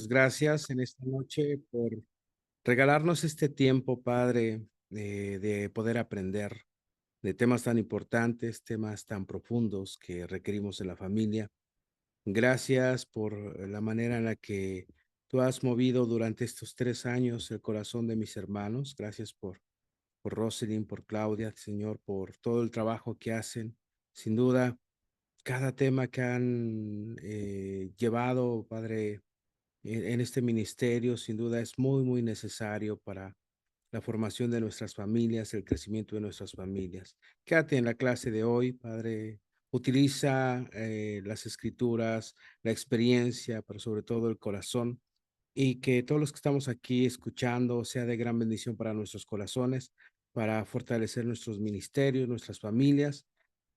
Gracias en esta noche por regalarnos este tiempo, Padre, de poder aprender de temas tan importantes, temas tan profundos que requerimos en la familia. Gracias por la manera en la que tú has movido durante estos 3 años el corazón de mis hermanos. Gracias por Rosalind, por Claudia, Señor, por todo el trabajo que hacen. Sin duda, cada tema que han llevado, Padre, en este ministerio, sin duda es muy, muy necesario para la formación de nuestras familias, el crecimiento de nuestras familias. Quédate en la clase de hoy, Padre. Utiliza las escrituras, la experiencia, pero sobre todo el corazón, y que todos los que estamos aquí escuchando sea de gran bendición para nuestros corazones, para fortalecer nuestros ministerios, nuestras familias.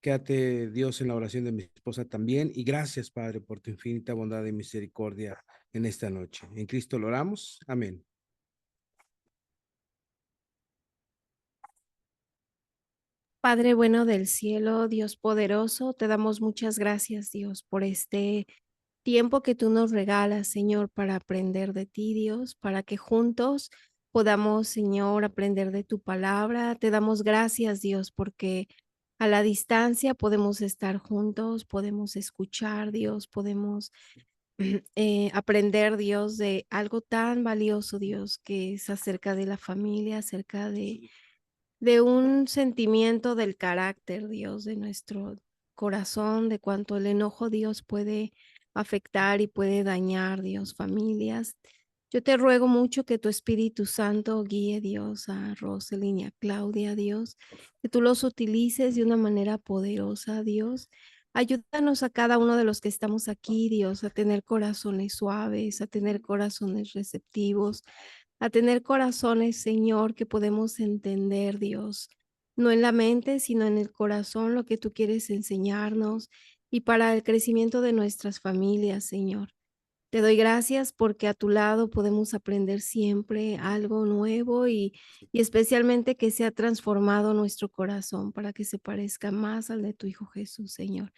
Quédate, Dios, en la oración de mi esposa también. Y gracias, Padre, por tu infinita bondad y misericordia en esta noche. En Cristo lo oramos. Amén. Padre bueno del cielo, Dios poderoso, te damos muchas gracias, Dios, por este tiempo que tú nos regalas, Señor, para aprender de ti, Dios, para que juntos podamos, Señor, aprender de tu palabra. Te damos gracias, Dios, porque a la distancia podemos estar juntos, podemos escuchar, Dios, podemos aprender, Dios, de algo tan valioso, Dios, que es acerca de la familia, acerca de un sentimiento del carácter, Dios, de nuestro corazón, de cuánto el enojo, Dios, puede afectar y puede dañar, Dios, familias. Yo te ruego mucho que tu Espíritu Santo guíe, Dios, a Roselyn y a Claudia, Dios, que tú los utilices de una manera poderosa, Dios. Ayúdanos a cada uno de los que estamos aquí, Dios, a tener corazones suaves, a tener corazones receptivos, a tener corazones, Señor, que podemos entender, Dios, no en la mente, sino en el corazón, lo que tú quieres enseñarnos y para el crecimiento de nuestras familias, Señor. Te doy gracias porque a tu lado podemos aprender siempre algo nuevo y especialmente que sea transformado nuestro corazón para que se parezca más al de tu Hijo Jesús, Señor.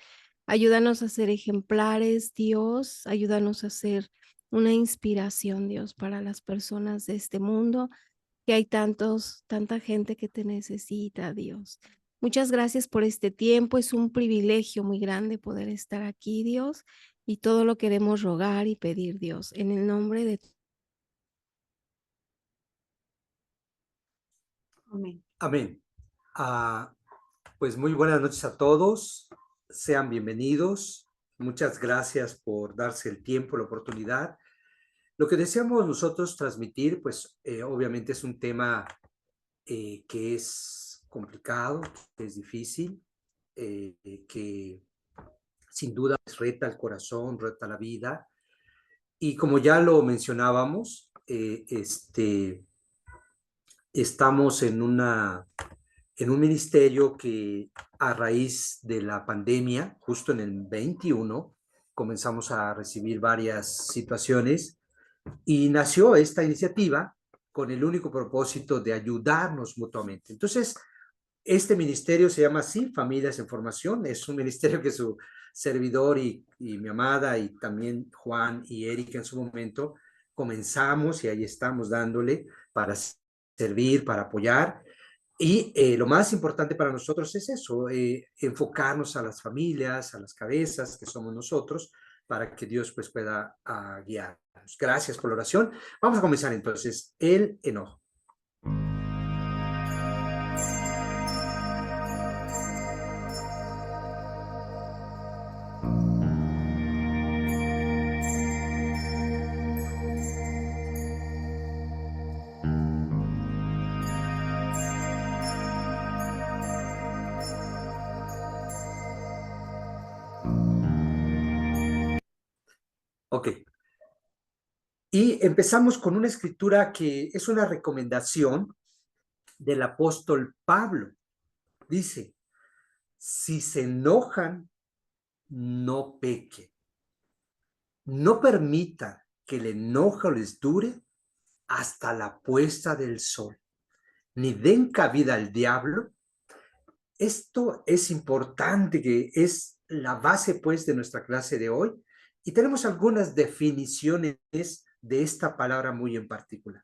Ayúdanos a ser ejemplares, Dios, ayúdanos a ser una inspiración, Dios, para las personas de este mundo, que hay tanta gente que te necesita, Dios. Muchas gracias por este tiempo, es un privilegio muy grande poder estar aquí, Dios, y todo lo queremos rogar y pedir, Dios, en el nombre de Amén. Amén. Ah, pues muy buenas noches a todos. Sean bienvenidos. Muchas gracias por darse el tiempo, la oportunidad. Lo que deseamos nosotros transmitir, pues obviamente es un tema que es complicado, que es difícil, que sin duda reta el corazón, reta la vida. Y como ya lo mencionábamos, estamos en un ministerio que a raíz de la pandemia, justo en el 21, comenzamos a recibir varias situaciones y nació esta iniciativa con el único propósito de ayudarnos mutuamente. Entonces, este ministerio se llama así, Familias en Formación. Es un ministerio que su servidor y mi amada y también Juan y Erika en su momento comenzamos y ahí estamos dándole para servir, para apoyar. Y lo más importante para nosotros es eso, enfocarnos a las familias, a las cabezas que somos nosotros, para que Dios pues pueda guiarnos. Gracias por la oración. Vamos a comenzar entonces el enojo. Ok. Y empezamos con una escritura que es una recomendación del apóstol Pablo. Dice, si se enojan, no pequen. No permita que el enojo les dure hasta la puesta del sol, ni den cabida al diablo. Esto es importante, que es la base pues de nuestra clase de hoy. Y tenemos algunas definiciones de esta palabra muy en particular?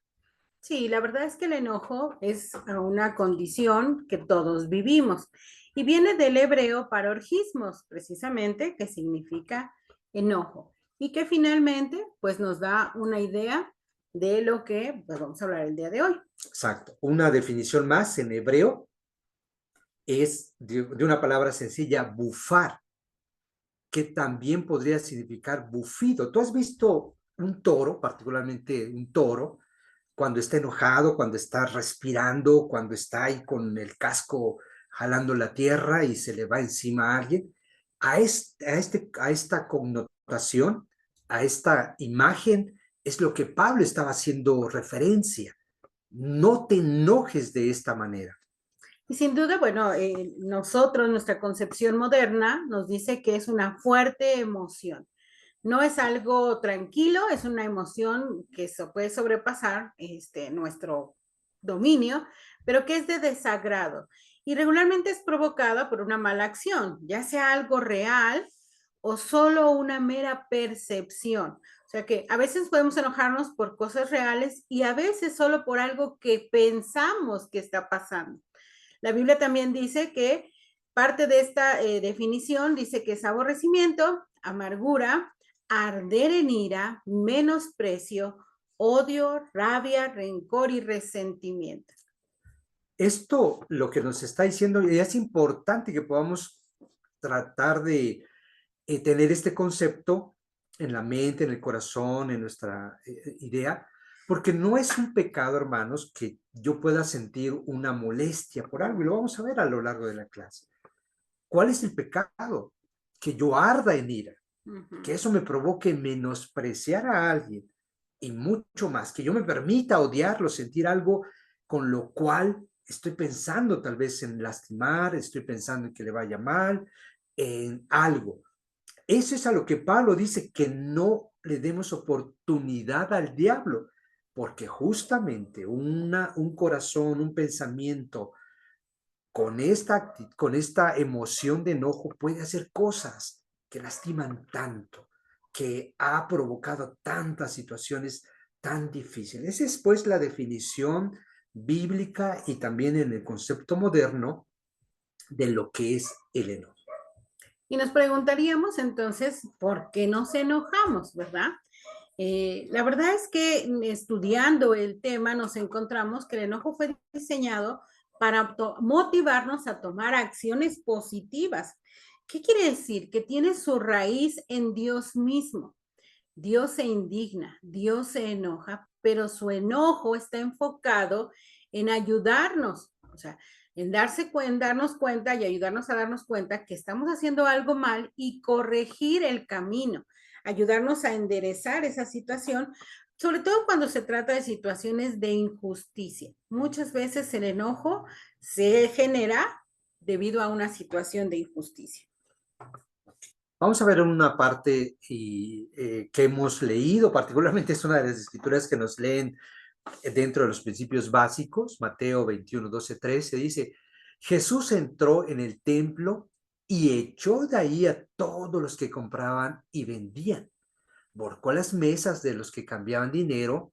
Sí, la verdad es que el enojo es una condición que todos vivimos y viene del hebreo parorgismos, precisamente, que significa enojo y que finalmente pues nos da una idea de lo que pues, vamos a hablar el día de hoy. Exacto. Una definición más en hebreo es de una palabra sencilla, bufar, que también podría significar bufido. ¿Tú has visto un toro, particularmente un toro, cuando está enojado, cuando está respirando, cuando está ahí con el casco jalando la tierra y se le va encima a alguien? A esta connotación, a esta imagen, es lo que Pablo estaba haciendo referencia. No te enojes de esta manera. Y sin duda, bueno, nosotros, nuestra concepción moderna nos dice que es una fuerte emoción. No es algo tranquilo, es una emoción que se puede sobrepasar nuestro dominio, pero que es de desagrado. Y regularmente es provocada por una mala acción, ya sea algo real o solo una mera percepción. O sea que a veces podemos enojarnos por cosas reales y a veces solo por algo que pensamos que está pasando. La Biblia también dice que parte de esta definición dice que es aborrecimiento, amargura, arder en ira, menosprecio, odio, rabia, rencor y resentimiento. Esto lo que nos está diciendo, y es importante que podamos tratar de tener este concepto en la mente, en el corazón, en nuestra idea, porque no es un pecado, hermanos, que yo pueda sentir una molestia por algo, y lo vamos a ver a lo largo de la clase. ¿Cuál es el pecado? Que yo arda en ira, que eso me provoque menospreciar a alguien, y mucho más, que yo me permita odiarlo, sentir algo con lo cual estoy pensando tal vez en lastimar, estoy pensando en que le vaya mal, en algo. Eso es a lo que Pablo dice, que no le demos oportunidad al diablo, porque justamente un corazón, un pensamiento con esta emoción de enojo puede hacer cosas que lastiman tanto, que ha provocado tantas situaciones tan difíciles. Esa es pues la definición bíblica y también en el concepto moderno de lo que es el enojo. Y nos preguntaríamos entonces, ¿por qué nos enojamos, verdad? La verdad es que estudiando el tema nos encontramos que el enojo fue diseñado para motivarnos a tomar acciones positivas. ¿Qué quiere decir? Que tiene su raíz en Dios mismo. Dios se indigna, Dios se enoja, pero su enojo está enfocado en ayudarnos, o sea, en darnos cuenta y ayudarnos a darnos cuenta que estamos haciendo algo mal y corregir el camino, ayudarnos a enderezar esa situación, sobre todo cuando se trata de situaciones de injusticia. Muchas veces el enojo se genera debido a una situación de injusticia. Vamos a ver una parte que hemos leído, particularmente es una de las escrituras que nos leen dentro de los principios básicos, Mateo 21, 12, 13, dice, Jesús entró en el templo y echó de ahí a todos los que compraban y vendían, volcó las mesas de los que cambiaban dinero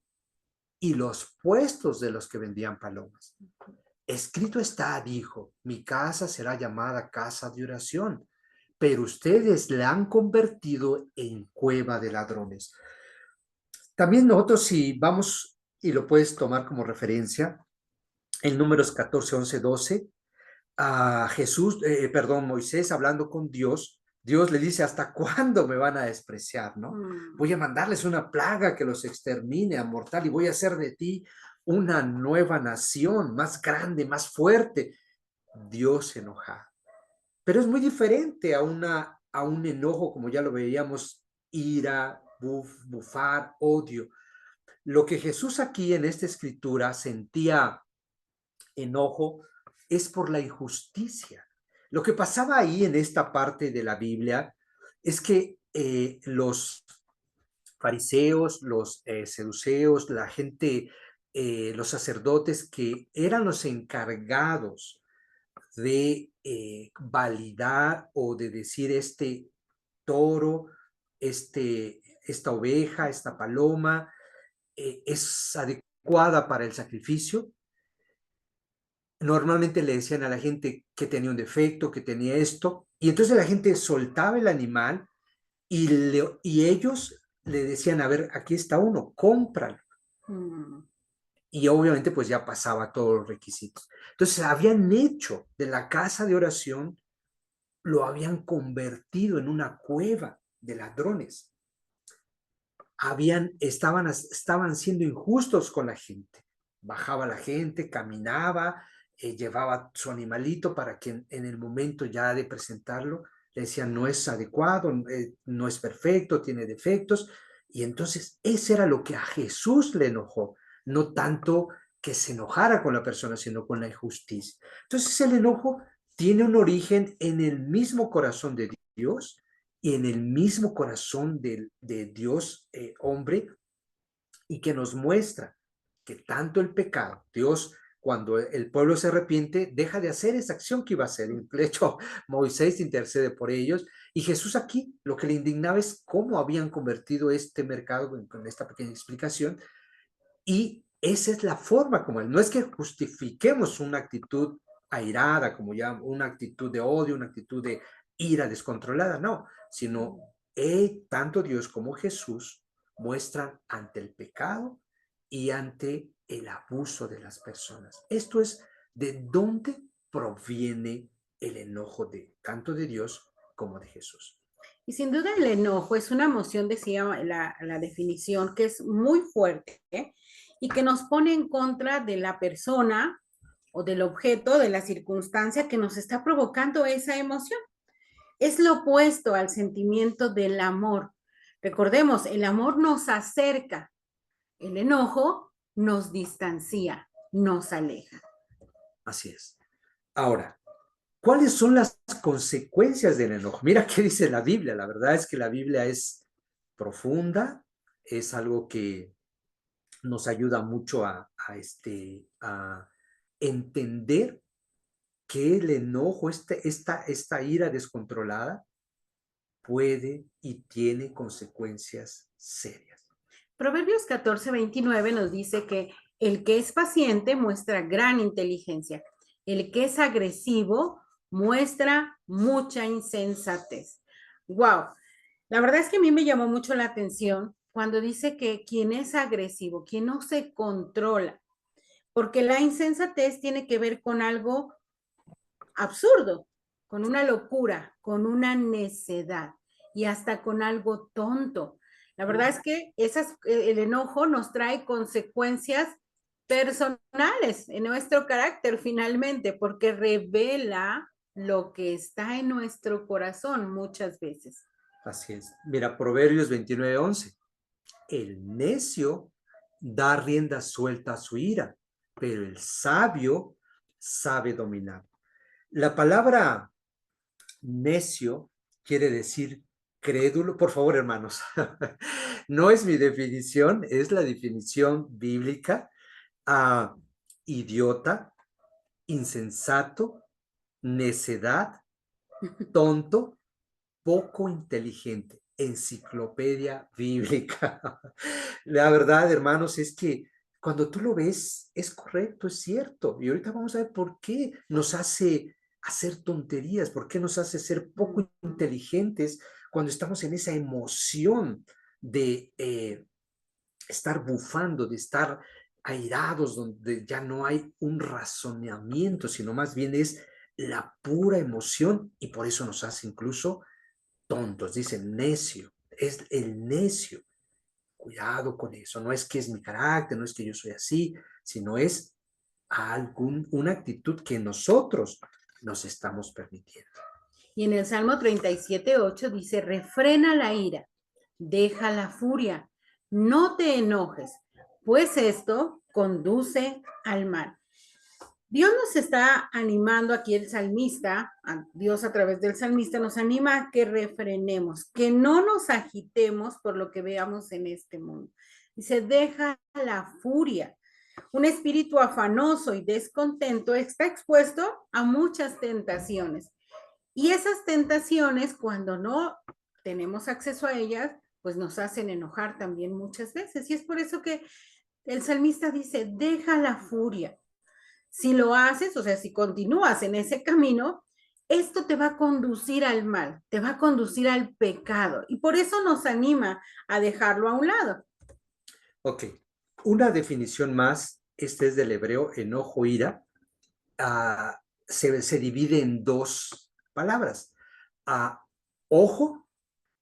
y los puestos de los que vendían palomas. Escrito está, dijo, mi casa será llamada casa de oración, pero ustedes la han convertido en cueva de ladrones. También nosotros, si vamos, y lo puedes tomar como referencia, en Números 14, 11, 12, a Moisés hablando con Dios, Dios le dice, ¿hasta cuándo me van a despreciar, no? Voy a mandarles una plaga que los extermine a mortal y voy a hacer de ti una nueva nación, más grande, más fuerte. Dios enojado. Pero es muy diferente a un enojo, como ya lo veíamos, ira, bufar, odio. Lo que Jesús aquí en esta escritura sentía enojo es por la injusticia. Lo que pasaba ahí en esta parte de la Biblia es que los fariseos, los seduceos, la gente, los sacerdotes que eran los encargados de validar o de decir este toro, esta oveja, esta paloma, es adecuada para el sacrificio. Normalmente le decían a la gente que tenía un defecto, que tenía esto, y entonces la gente soltaba el animal y ellos le decían, a ver, aquí está uno, cómpralo. Y obviamente pues ya pasaba todos los requisitos. Entonces habían hecho de la casa de oración, lo habían convertido en una cueva de ladrones. Estaban siendo injustos con la gente. Bajaba la gente, caminaba, llevaba su animalito para que en el momento ya de presentarlo, le decían no es adecuado, no es perfecto, tiene defectos. Y entonces ese era lo que a Jesús le enojó, no tanto que se enojara con la persona, sino con la injusticia. Entonces el enojo tiene un origen en el mismo corazón de Dios y en el mismo corazón de Dios hombre, y que nos muestra que tanto el pecado, Dios, cuando el pueblo se arrepiente, deja de hacer esa acción que iba a hacer. De hecho, Moisés intercede por ellos, y Jesús aquí lo que le indignaba es cómo habían convertido este mercado, con esta pequeña explicación, y esa es la forma como él. No es que justifiquemos una actitud airada, como ya una actitud de odio, una actitud de ira descontrolada, no, sino tanto Dios como Jesús muestran ante el pecado y ante el abuso de las personas. Esto es de dónde proviene el enojo de tanto de Dios como de Jesús. Y sin duda el enojo es una emoción, decía la definición, que es muy fuerte, ¿eh? Y que nos pone en contra de la persona o del objeto, de la circunstancia que nos está provocando esa emoción. Es lo opuesto al sentimiento del amor. Recordemos, el amor nos acerca, el enojo nos distancia, nos aleja. Así es. Ahora, ¿cuáles son las consecuencias del enojo? Mira qué dice la Biblia. La verdad es que la Biblia es profunda, es algo que nos ayuda mucho a entender que el enojo, esta ira descontrolada, puede y tiene consecuencias serias. Proverbios 14:29 nos dice que el que es paciente muestra gran inteligencia. El que es agresivo muestra mucha insensatez. Wow. La verdad es que a mí me llamó mucho la atención cuando dice que quien es agresivo, quien no se controla, porque la insensatez tiene que ver con algo absurdo, con una locura, con una necedad y hasta con algo tonto. La verdad es que el enojo nos trae consecuencias personales en nuestro carácter finalmente, porque revela lo que está en nuestro corazón muchas veces. Así es. Mira, Proverbios 29:11. El necio da rienda suelta a su ira, pero el sabio sabe dominar. La palabra necio quiere decir crédulo. Por favor, hermanos, no es mi definición, es la definición bíblica. Idiota, insensato, necedad, tonto, poco inteligente. Enciclopedia bíblica. La verdad, hermanos, es que cuando tú lo ves, es correcto, es cierto. Y ahorita vamos a ver por qué nos hace hacer tonterías, por qué nos hace ser poco inteligentes cuando estamos en esa emoción de estar bufando, de estar airados, donde ya no hay un razonamiento, sino más bien es la pura emoción, y por eso nos hace incluso tontos. Dicen necio, es el necio. Cuidado con eso, no es que es mi carácter, no es que yo soy así, sino es una actitud que nosotros nos estamos permitiendo. Y en el Salmo 37:8 dice, refrena la ira, deja la furia, no te enojes, pues esto conduce al mal. Dios nos está animando aquí, el salmista, Dios a través del salmista nos anima a que refrenemos, que no nos agitemos por lo que veamos en este mundo. Dice, deja la furia. Un espíritu afanoso y descontento está expuesto a muchas tentaciones. Y esas tentaciones, cuando no tenemos acceso a ellas, pues nos hacen enojar también muchas veces. Y es por eso que el salmista dice, deja la furia. Si lo haces, o sea, si continúas en ese camino, esto te va a conducir al mal, te va a conducir al pecado. Y por eso nos anima a dejarlo a un lado. Ok, una definición más, este es del hebreo, enojo, ira, se divide en dos palabras, ojo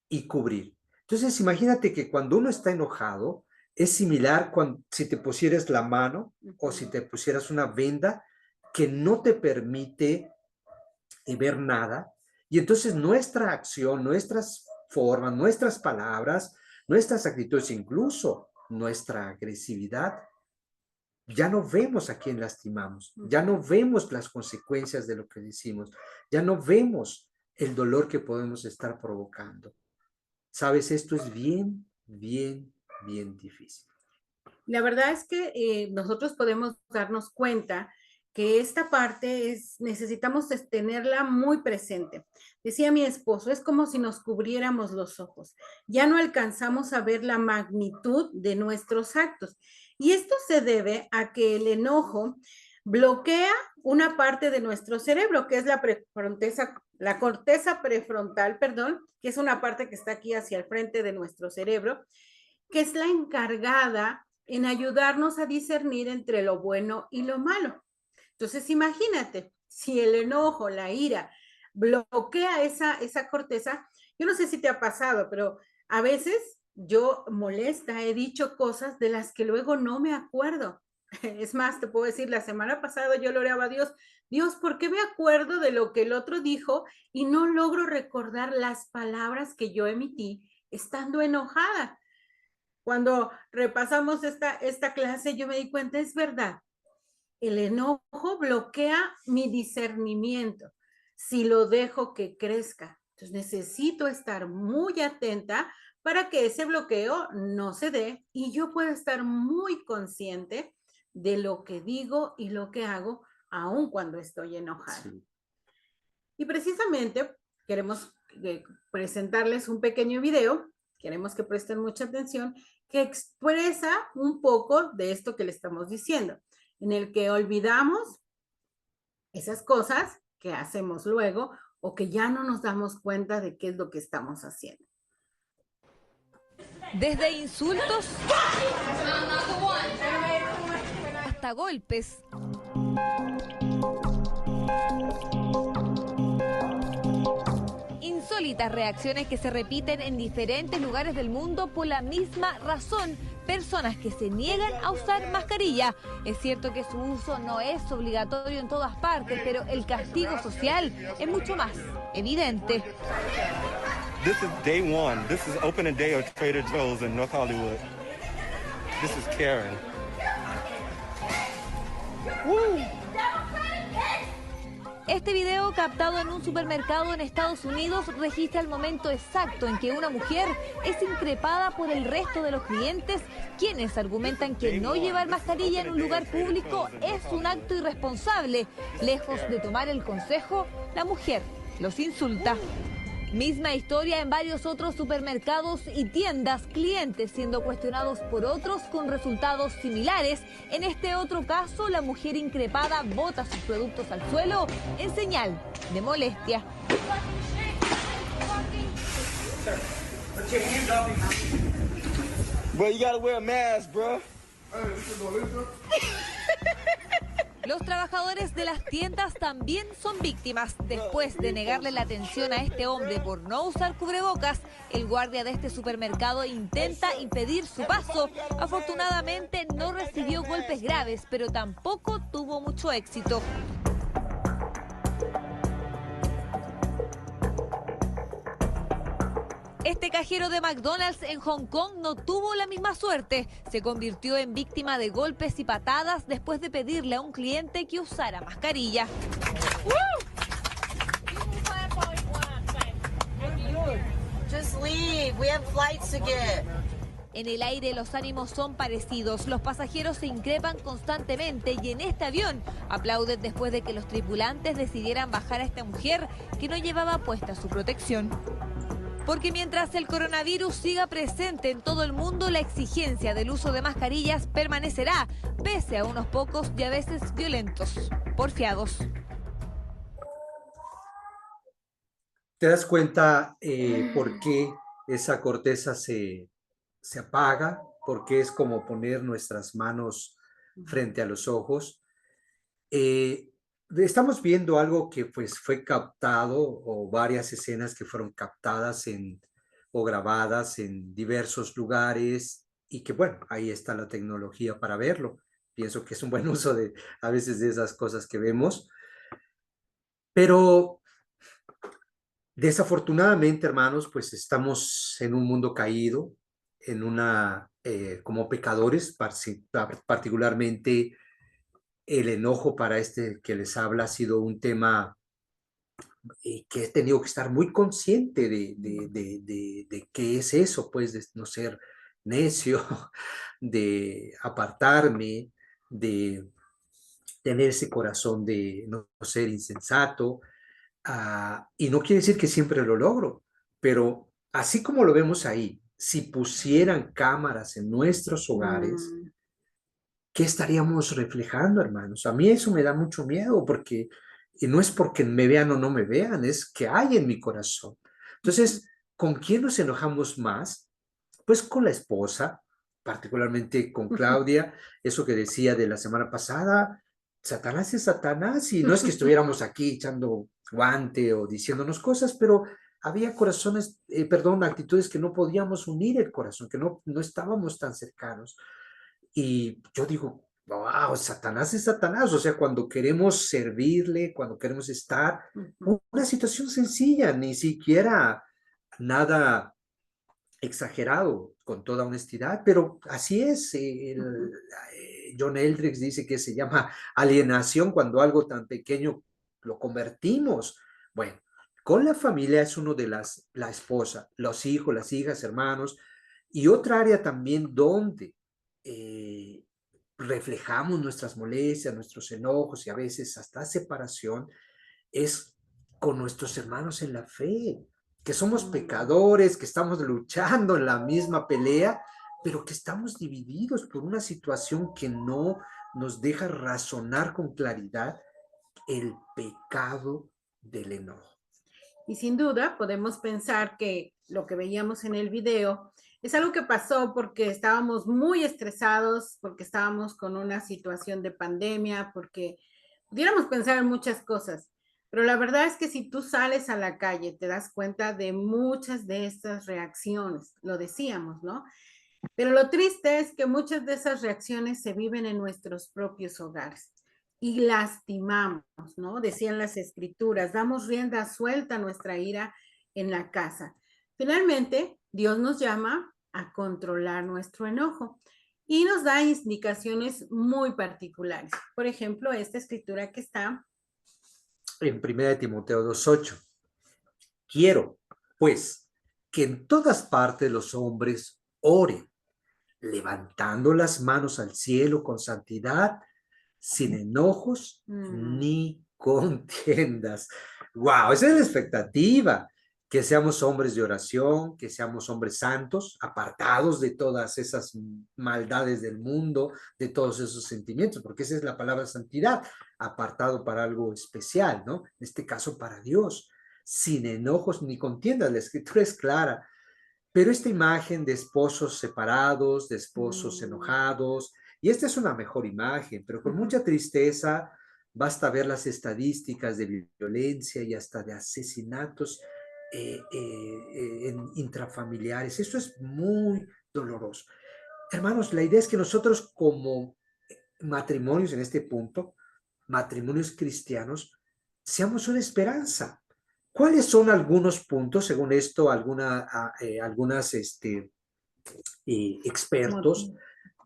y cubrir. Entonces, imagínate que cuando uno está enojado, es similar si te pusieras la mano o si te pusieras una venda que no te permite ver nada. Y entonces nuestra acción, nuestras formas, nuestras palabras, nuestras actitudes, incluso nuestra agresividad, ya no vemos a quién lastimamos, ya no vemos las consecuencias de lo que decimos, ya no vemos el dolor que podemos estar provocando. ¿Sabes? Esto es bien, bien, bien difícil. La verdad es que nosotros podemos darnos cuenta que esta parte necesitamos tenerla muy presente. Decía mi esposo, es como si nos cubriéramos los ojos. Ya no alcanzamos a ver la magnitud de nuestros actos. Y esto se debe a que el enojo bloquea una parte de nuestro cerebro, que es la corteza prefrontal, perdón, que es una parte que está aquí hacia el frente de nuestro cerebro, que es la encargada en ayudarnos a discernir entre lo bueno y lo malo. Entonces, imagínate, si el enojo, la ira, bloquea esa corteza, yo no sé si te ha pasado, pero a veces yo molesta, he dicho cosas de las que luego no me acuerdo. Es más, te puedo decir, la semana pasada yo le oraba a Dios, Dios, ¿por qué me acuerdo de lo que el otro dijo y no logro recordar las palabras que yo emití estando enojada? Cuando repasamos esta clase, yo me di cuenta, es verdad, el enojo bloquea mi discernimiento si lo dejo que crezca. Entonces necesito estar muy atenta para que ese bloqueo no se dé y yo pueda estar muy consciente de lo que digo y lo que hago, aun cuando estoy enojada. Sí. Y precisamente queremos presentarles un pequeño video, queremos que presten mucha atención, que expresa un poco de esto que le estamos diciendo, en el que olvidamos esas cosas que hacemos luego o que ya no nos damos cuenta de qué es lo que estamos haciendo. Desde insultos hasta golpes. Insólitas reacciones que se repiten en diferentes lugares del mundo por la misma razón. Personas que se niegan a usar mascarilla. Es cierto que su uso no es obligatorio en todas partes, pero el castigo social es mucho más evidente. This is day one. This is opening day of Trader Joe's in North Hollywood. This is Karen. Woo. Este video, captado en un supermercado en Estados Unidos, registra el momento exacto en que una mujer es increpada por el resto de los clientes, quienes argumentan que no llevar mascarilla en un lugar público es un acto irresponsable. Lejos de tomar el consejo, la mujer los insulta. Misma historia en varios otros supermercados y tiendas, clientes siendo cuestionados por otros con resultados similares. En este otro caso, la mujer increpada bota sus productos al suelo en señal de molestia. Bro, you gotta wear a mask, bro. Los trabajadores de las tiendas también son víctimas. Después de negarle la atención a este hombre por no usar cubrebocas, el guardia de este supermercado intenta impedir su paso. Afortunadamente no recibió golpes graves, pero tampoco tuvo mucho éxito. Este cajero de McDonald's en Hong Kong no tuvo la misma suerte. Se convirtió en víctima de golpes y patadas después de pedirle a un cliente que usara mascarilla. En el aire los ánimos son parecidos. Los pasajeros se increpan constantemente y en este avión aplauden después de que los tripulantes decidieran bajar a esta mujer que no llevaba puesta su protección. Porque mientras el coronavirus siga presente en todo el mundo, la exigencia del uso de mascarillas permanecerá, pese a unos pocos y a veces violentos, porfiados. ¿Te das cuenta por qué esa corteza se apaga? Porque es como poner nuestras manos frente a los ojos. Estamos viendo algo que pues fue captado, o varias escenas que fueron captadas o grabadas en diversos lugares, y que bueno, ahí está la tecnología para verlo. Pienso que es un buen uso a veces de esas cosas que vemos. Pero desafortunadamente, hermanos, pues estamos en un mundo caído, como pecadores, particularmente el enojo para este que les habla ha sido un tema que he tenido que estar muy consciente de qué es eso, pues, de no ser necio, de apartarme, de tener ese corazón de no ser insensato. Y no quiere decir que siempre lo logro, pero así como lo vemos ahí, si pusieran cámaras en nuestros hogares, ¿qué estaríamos reflejando, hermanos? A mí eso me da mucho miedo, porque y no es porque me vean o no me vean, es que hay en mi corazón. Entonces, ¿con quién nos enojamos más? Pues con la esposa, particularmente con Claudia, eso que decía de la semana pasada, Satanás es Satanás, y no es que estuviéramos aquí echando guante o diciéndonos cosas, pero había actitudes que no podíamos unir el corazón, que no estábamos tan cercanos. Y yo digo, wow, Satanás es Satanás. O sea, cuando queremos servirle, cuando queremos estar, una situación sencilla, ni siquiera nada exagerado, con toda honestidad, pero así es. John Eldridge dice que se llama alienación cuando algo tan pequeño lo convertimos. Bueno, con la familia es uno de la esposa, los hijos, las hijas, hermanos, y otra área también donde reflejamos nuestras molestias, nuestros enojos y a veces hasta separación, es con nuestros hermanos en la fe, que somos pecadores, que estamos luchando en la misma pelea, pero que estamos divididos por una situación que no nos deja razonar con claridad el pecado del enojo. Y sin duda podemos pensar que lo que veíamos en el video es algo que pasó porque estábamos muy estresados, porque estábamos con una situación de pandemia, porque pudiéramos pensar en muchas cosas. Pero la verdad es que si tú sales a la calle, te das cuenta de muchas de estas reacciones, lo decíamos, ¿no? Pero lo triste es que muchas de esas reacciones se viven en nuestros propios hogares y lastimamos, ¿no? Decían las escrituras, damos rienda suelta a nuestra ira en la casa. Finalmente, Dios nos llama a controlar nuestro enojo y nos da indicaciones muy particulares. Por ejemplo, esta escritura que está en 1 Timoteo 2:8. Quiero, pues, que en todas partes los hombres oren, levantando las manos al cielo con santidad, sin enojos ni contiendas. ¡Wow! Esa es la expectativa, que seamos hombres de oración, que seamos hombres santos, apartados de todas esas maldades del mundo, de todos esos sentimientos, porque esa es la palabra santidad, apartado para algo especial, ¿no? En este caso para Dios, sin enojos ni contiendas. La escritura es clara, pero esta imagen de esposos separados, de esposos enojados, y esta es una mejor imagen, pero con mucha tristeza, basta ver las estadísticas de violencia y hasta de asesinatos intrafamiliares. Esto es muy doloroso. Hermanos, la idea es que nosotros como matrimonios en este punto, matrimonios cristianos, seamos una esperanza. ¿Cuáles son algunos puntos, según esto, algunas expertos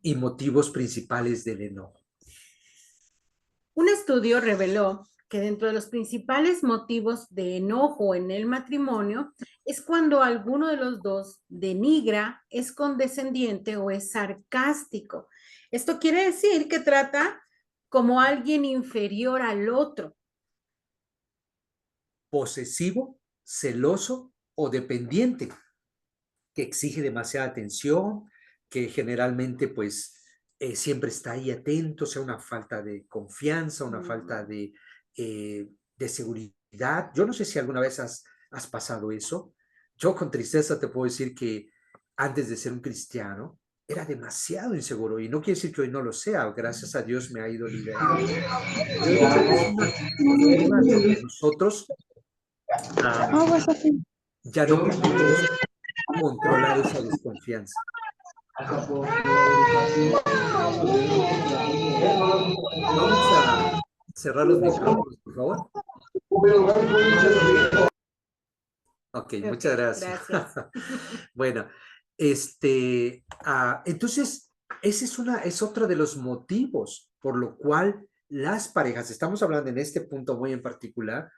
y motivos principales del enojo? Un estudio reveló que dentro de los principales motivos de enojo en el matrimonio es cuando alguno de los dos denigra, es condescendiente o es sarcástico. Esto quiere decir que trata como alguien inferior al otro. Posesivo, celoso o dependiente, que exige demasiada atención, que generalmente pues siempre está ahí atento, o sea, una falta de confianza, una falta de seguridad. Yo no sé si alguna vez has pasado eso. Yo con tristeza te puedo decir que antes de ser un cristiano era demasiado inseguro y no quiere decir que hoy no lo sea, gracias a Dios me ha ido liberando. Pero yo creo que es una forma donde nosotros ya no podemos controlar esa desconfianza. Vamos a cerrar los micrófonos, por favor. Ok, muchas gracias. Bueno, entonces, ese es otro de los motivos por lo cual las parejas, estamos hablando en este punto muy en particular,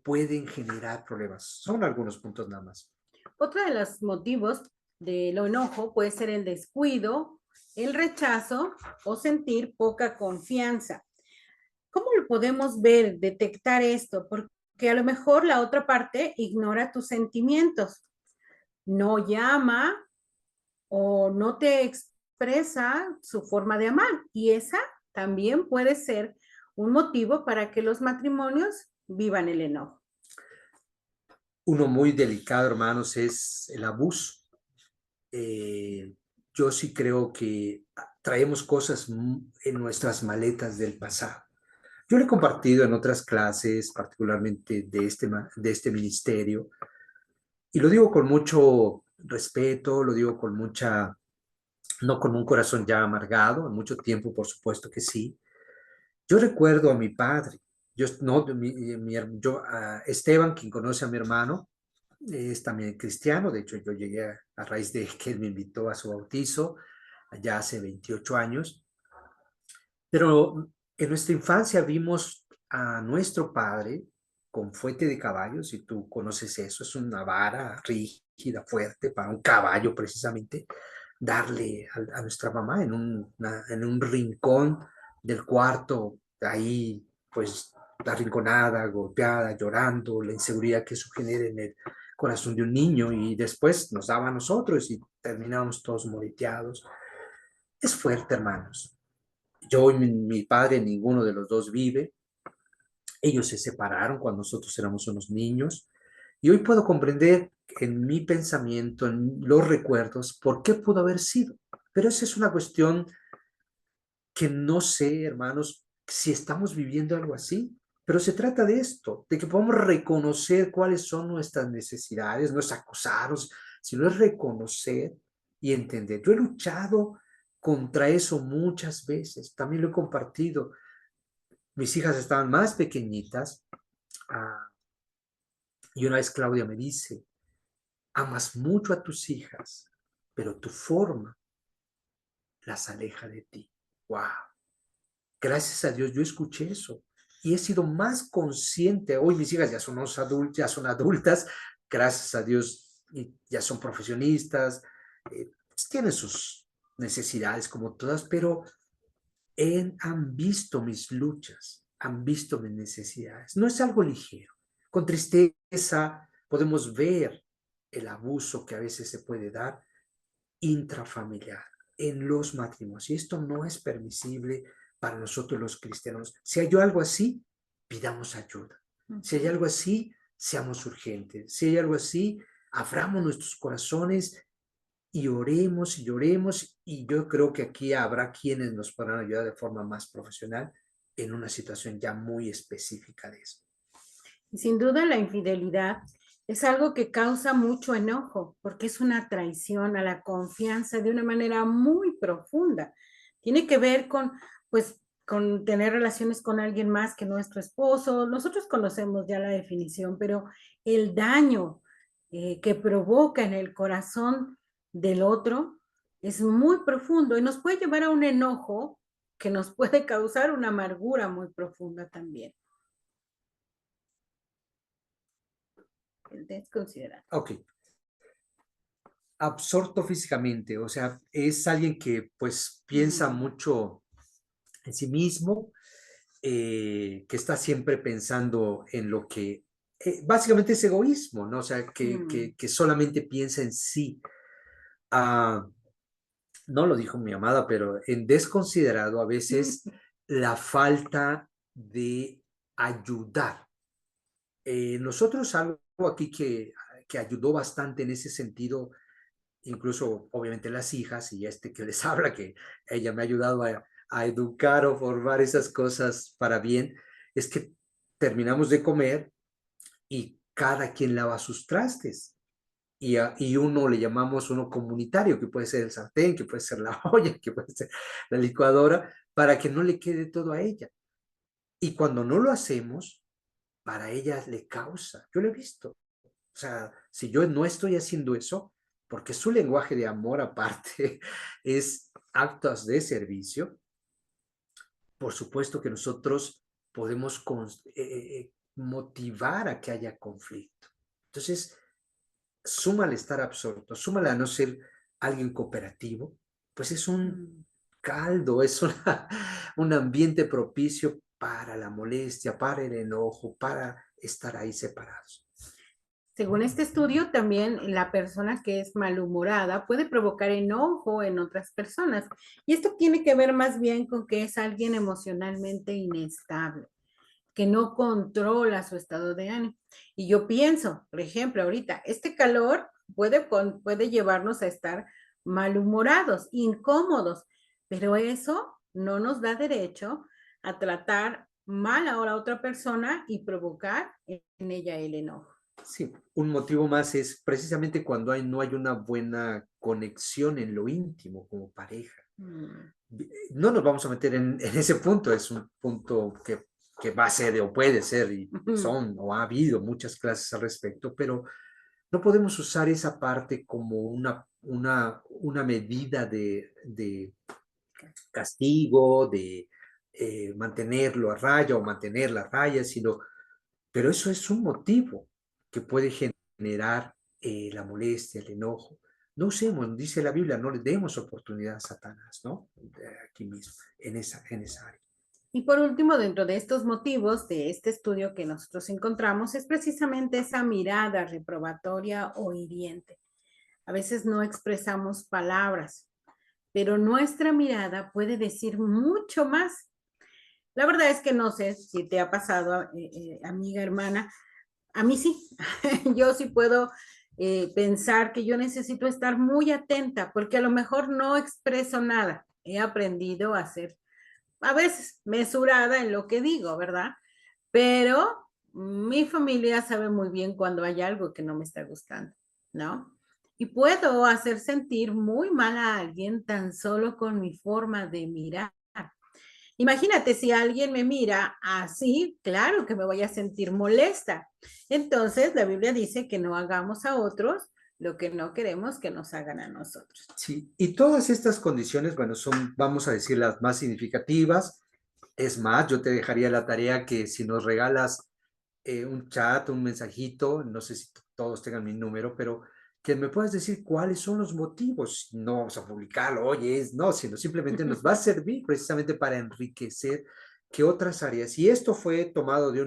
pueden generar problemas. Son algunos puntos nada más. Otro de los motivos del enojo puede ser el descuido, el rechazo o sentir poca confianza. ¿Cómo lo podemos ver, detectar esto? Porque a lo mejor la otra parte ignora tus sentimientos, no llama o no te expresa su forma de amar. Y esa también puede ser un motivo para que los matrimonios vivan el enojo. Uno muy delicado, hermanos, es el abuso. Yo sí creo que traemos cosas en nuestras maletas del pasado. Yo lo he compartido en otras clases, particularmente de este ministerio, y lo digo con mucho respeto, lo digo con no con un corazón ya amargado, en mucho tiempo, por supuesto que sí. Yo recuerdo a mi padre, Esteban, quien conoce a mi hermano, es también cristiano. De hecho, yo llegué a raíz de que él me invitó a su bautizo, allá hace 28 años. Pero en nuestra infancia vimos a nuestro padre con fuete de caballo, si tú conoces eso, es una vara rígida, fuerte, para un caballo precisamente, darle a nuestra mamá en un rincón del cuarto, ahí pues arrinconada, golpeada, llorando, la inseguridad que eso genera en el corazón de un niño, y después nos daba a nosotros y terminamos todos moreteados. Es fuerte, hermanos. Yo y mi padre, ninguno de los dos vive. Ellos se separaron cuando nosotros éramos unos niños. Y hoy puedo comprender en mi pensamiento, en los recuerdos, por qué pudo haber sido. Pero esa es una cuestión que no sé, hermanos, si estamos viviendo algo así. Pero se trata de esto, de que podamos reconocer cuáles son nuestras necesidades, no es acusarnos, sino es reconocer y entender. Yo he luchado contra eso muchas veces, también lo he compartido. Mis hijas estaban más pequeñitas, y una vez Claudia me dice: amas mucho a tus hijas, pero tu forma las aleja de ti. ¡Wow! Gracias a Dios yo escuché eso y he sido más consciente. Hoy mis hijas ya son adultas, gracias a Dios, y ya son profesionistas, pues tienen sus necesidades como todas, pero han visto mis luchas, han visto mis necesidades. No es algo ligero. Con tristeza podemos ver el abuso que a veces se puede dar intrafamiliar en los matrimonios. Y esto no es permisible para nosotros los cristianos. Si hay algo así, pidamos ayuda. Si hay algo así, seamos urgentes. Si hay algo así, abramos nuestros corazones y oremos y lloremos, y yo creo que aquí habrá quienes nos podrán ayudar de forma más profesional en una situación ya muy específica de eso. Y sin duda la infidelidad es algo que causa mucho enojo porque es una traición a la confianza de una manera muy profunda. Tiene que ver con, pues, con tener relaciones con alguien más que nuestro esposo. Nosotros conocemos ya la definición, pero el daño que provoca en el corazón del otro es muy profundo y nos puede llevar a un enojo que nos puede causar una amargura muy profunda también. El desconsiderado. Ok. Absorto físicamente, o sea, es alguien que pues piensa mucho en sí mismo, que está siempre pensando en lo que básicamente es egoísmo, ¿no? O sea, Mm. que solamente piensa en sí. Ah, no lo dijo mi amada, pero en desconsiderado a veces la falta de ayudar. Nosotros algo aquí que ayudó bastante en ese sentido, incluso obviamente las hijas y este que les habla, que ella me ha ayudado a educar o formar esas cosas para bien, es que terminamos de comer y cada quien lava sus trastes. Y uno le llamamos uno comunitario, que puede ser el sartén, que puede ser la olla, que puede ser la licuadora, para que no le quede todo a ella. Y cuando no lo hacemos, para ella le causa. Yo lo he visto. O sea, si yo no estoy haciendo eso, porque su lenguaje de amor aparte es actos de servicio, por supuesto que nosotros podemos motivar a que haya conflicto. Entonces, súmale estar absorto, súmale a no ser alguien cooperativo, pues es un caldo, es un ambiente propicio para la molestia, para el enojo, para estar ahí separados. Según este estudio, también la persona que es malhumorada puede provocar enojo en otras personas. Y esto tiene que ver más bien con que es alguien emocionalmente inestable, que no controla su estado de ánimo. Y yo pienso, por ejemplo, ahorita, este calor puede llevarnos a estar malhumorados, incómodos, pero eso no nos da derecho a tratar mal a la otra persona y provocar en ella el enojo. Sí, un motivo más es precisamente cuando no hay una buena conexión en lo íntimo como pareja. No nos vamos a meter en ese punto, es un punto que va a ser o puede ser, y son o ha habido muchas clases al respecto, pero no podemos usar esa parte como una medida de castigo, de mantenerlo a raya o mantener la raya, pero eso es un motivo que puede generar la molestia, el enojo. No usemos, dice la Biblia, no le demos oportunidad a Satanás, ¿no? Aquí mismo, en esa área. Y por último, dentro de estos motivos de este estudio que nosotros encontramos, es precisamente esa mirada reprobatoria o hiriente. A veces no expresamos palabras, pero nuestra mirada puede decir mucho más. La verdad es que no sé si te ha pasado, amiga, hermana, a mí sí, yo sí puedo pensar que yo necesito estar muy atenta porque a lo mejor no expreso nada. He aprendido a ser a veces mesurada en lo que digo, ¿verdad? Pero mi familia sabe muy bien cuando hay algo que no me está gustando, ¿no? Y puedo hacer sentir muy mal a alguien tan solo con mi forma de mirar. Imagínate si alguien me mira así, claro que me voy a sentir molesta. Entonces, la Biblia dice que no hagamos a otros lo que no queremos que nos hagan a nosotros. Sí, y todas estas condiciones, bueno, son, vamos a decir, las más significativas. Es más, yo te dejaría la tarea que si nos regalas un chat, un mensajito, no sé si todos tengan mi número, pero que me puedas decir cuáles son los motivos. No vamos a publicarlo, oye, no, sino simplemente nos va a servir precisamente para enriquecer que otras áreas. Y esto fue tomado de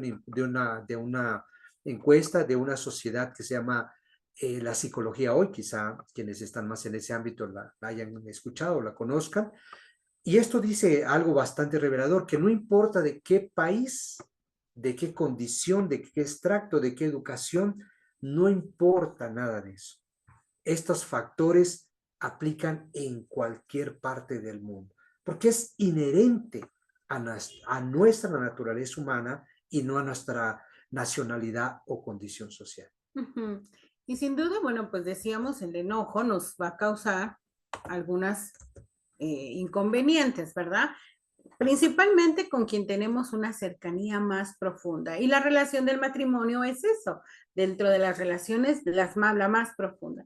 una encuesta de una sociedad que se llama la psicología hoy, quizá quienes están más en ese ámbito la hayan escuchado o la conozcan. Y esto dice algo bastante revelador, que no importa de qué país, de qué condición, de qué extracto, de qué educación, no importa nada de eso. Estos factores aplican en cualquier parte del mundo, porque es inherente a nuestra naturaleza humana y no a nuestra nacionalidad o condición social. Y sin duda, bueno, pues decíamos, el enojo nos va a causar algunas inconvenientes, ¿verdad? Principalmente con quien tenemos una cercanía más profunda. Y la relación del matrimonio es eso, dentro de las relaciones, la más profunda.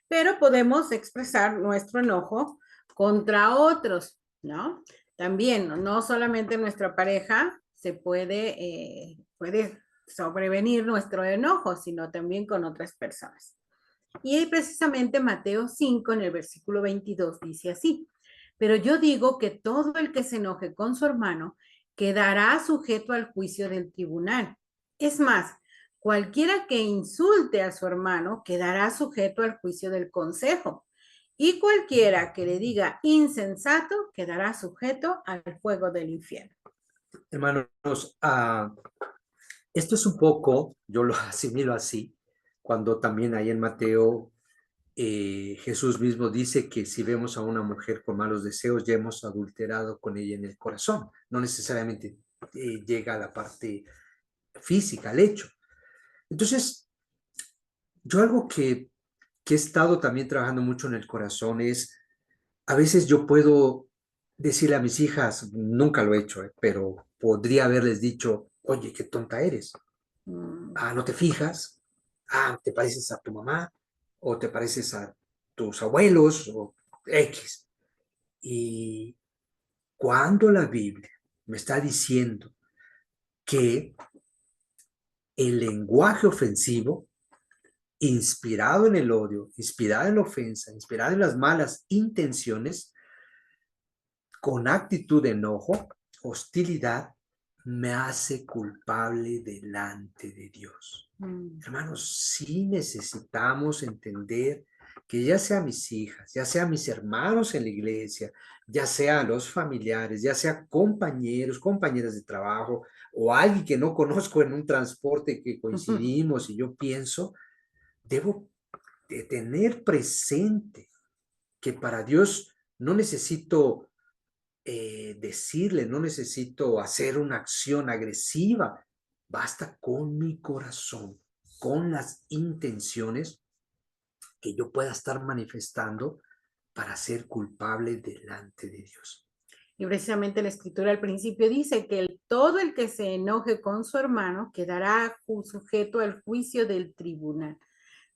Pero podemos expresar nuestro enojo contra otros, ¿no? También, no solamente nuestra pareja se puede sobrevenir nuestro enojo, sino también con otras personas. Y precisamente Mateo 5, en el versículo 22, dice así: pero yo digo que todo el que se enoje con su hermano quedará sujeto al juicio del tribunal. Es más, Cualquiera que insulte a su hermano quedará sujeto al juicio del consejo. Y cualquiera que le diga insensato quedará sujeto al fuego del infierno. Hermanos, esto es un poco, yo lo asimilo así, cuando también ahí en Mateo Jesús mismo dice que si vemos a una mujer con malos deseos, ya hemos adulterado con ella en el corazón. No necesariamente llega a la parte física, al hecho. Entonces, yo algo que he estado también trabajando mucho en el corazón es, a veces yo puedo decirle a mis hijas, nunca lo he hecho, pero podría haberles dicho, oye, qué tonta eres. ¿No te fijas? ¿Te pareces a tu mamá? ¿O te pareces a tus abuelos? O X. Y cuando la Biblia me está diciendo que el lenguaje ofensivo, inspirado en el odio, inspirado en la ofensa, inspirado en las malas intenciones, con actitud de enojo, hostilidad, me hace culpable delante de Dios. Hermanos, sí necesitamos entender que ya sea mis hijas, ya sea mis hermanos en la iglesia, ya sea los familiares, ya sea compañeros, compañeras de trabajo, o alguien que no conozco en un transporte que coincidimos y yo pienso, debo de tener presente que para Dios no necesito decirle, no necesito hacer una acción agresiva, basta con mi corazón, con las intenciones que yo pueda estar manifestando para ser culpable delante de Dios. Y precisamente la escritura al principio dice que todo el que se enoje con su hermano quedará sujeto al juicio del tribunal.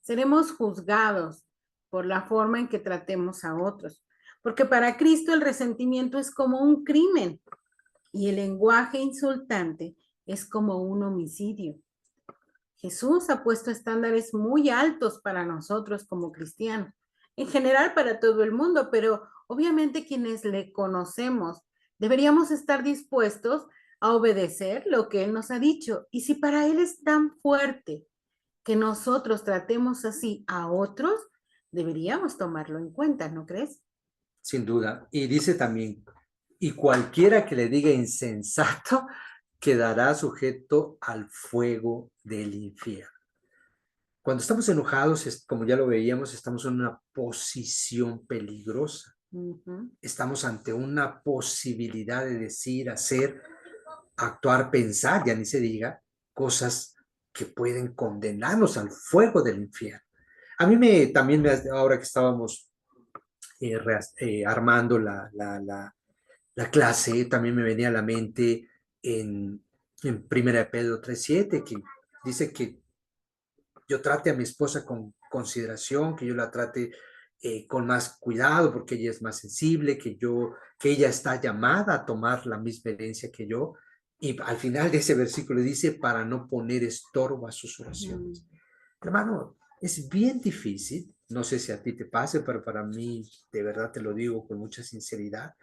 Seremos juzgados por la forma en que tratemos a otros, porque para Cristo el resentimiento es como un crimen y el lenguaje insultante es como un homicidio. Jesús ha puesto estándares muy altos para nosotros como cristianos, en general para todo el mundo, pero obviamente quienes le conocemos deberíamos estar dispuestos a obedecer lo que Él nos ha dicho. Y si para Él es tan fuerte que nosotros tratemos así a otros, deberíamos tomarlo en cuenta, ¿no crees? Sin duda. Y dice también, y cualquiera que le diga insensato quedará sujeto al fuego del infierno. Cuando estamos enojados, como ya lo veíamos, estamos en una posición peligrosa. Estamos ante una posibilidad de decir, hacer, actuar, pensar, ya ni se diga, cosas que pueden condenarnos al fuego del infierno. A mí también ahora que estábamos armando la clase, también me venía a la mente en 1 Pedro 3:7, que dice que yo trate a mi esposa con consideración, que yo la trate con más cuidado, porque ella es más sensible, que ella está llamada a tomar la misma herencia que yo. Y al final de ese versículo dice, para no poner estorbo a sus oraciones. Hermano, es bien difícil, no sé si a ti te pase, pero para mí, de verdad te lo digo con mucha sinceridad,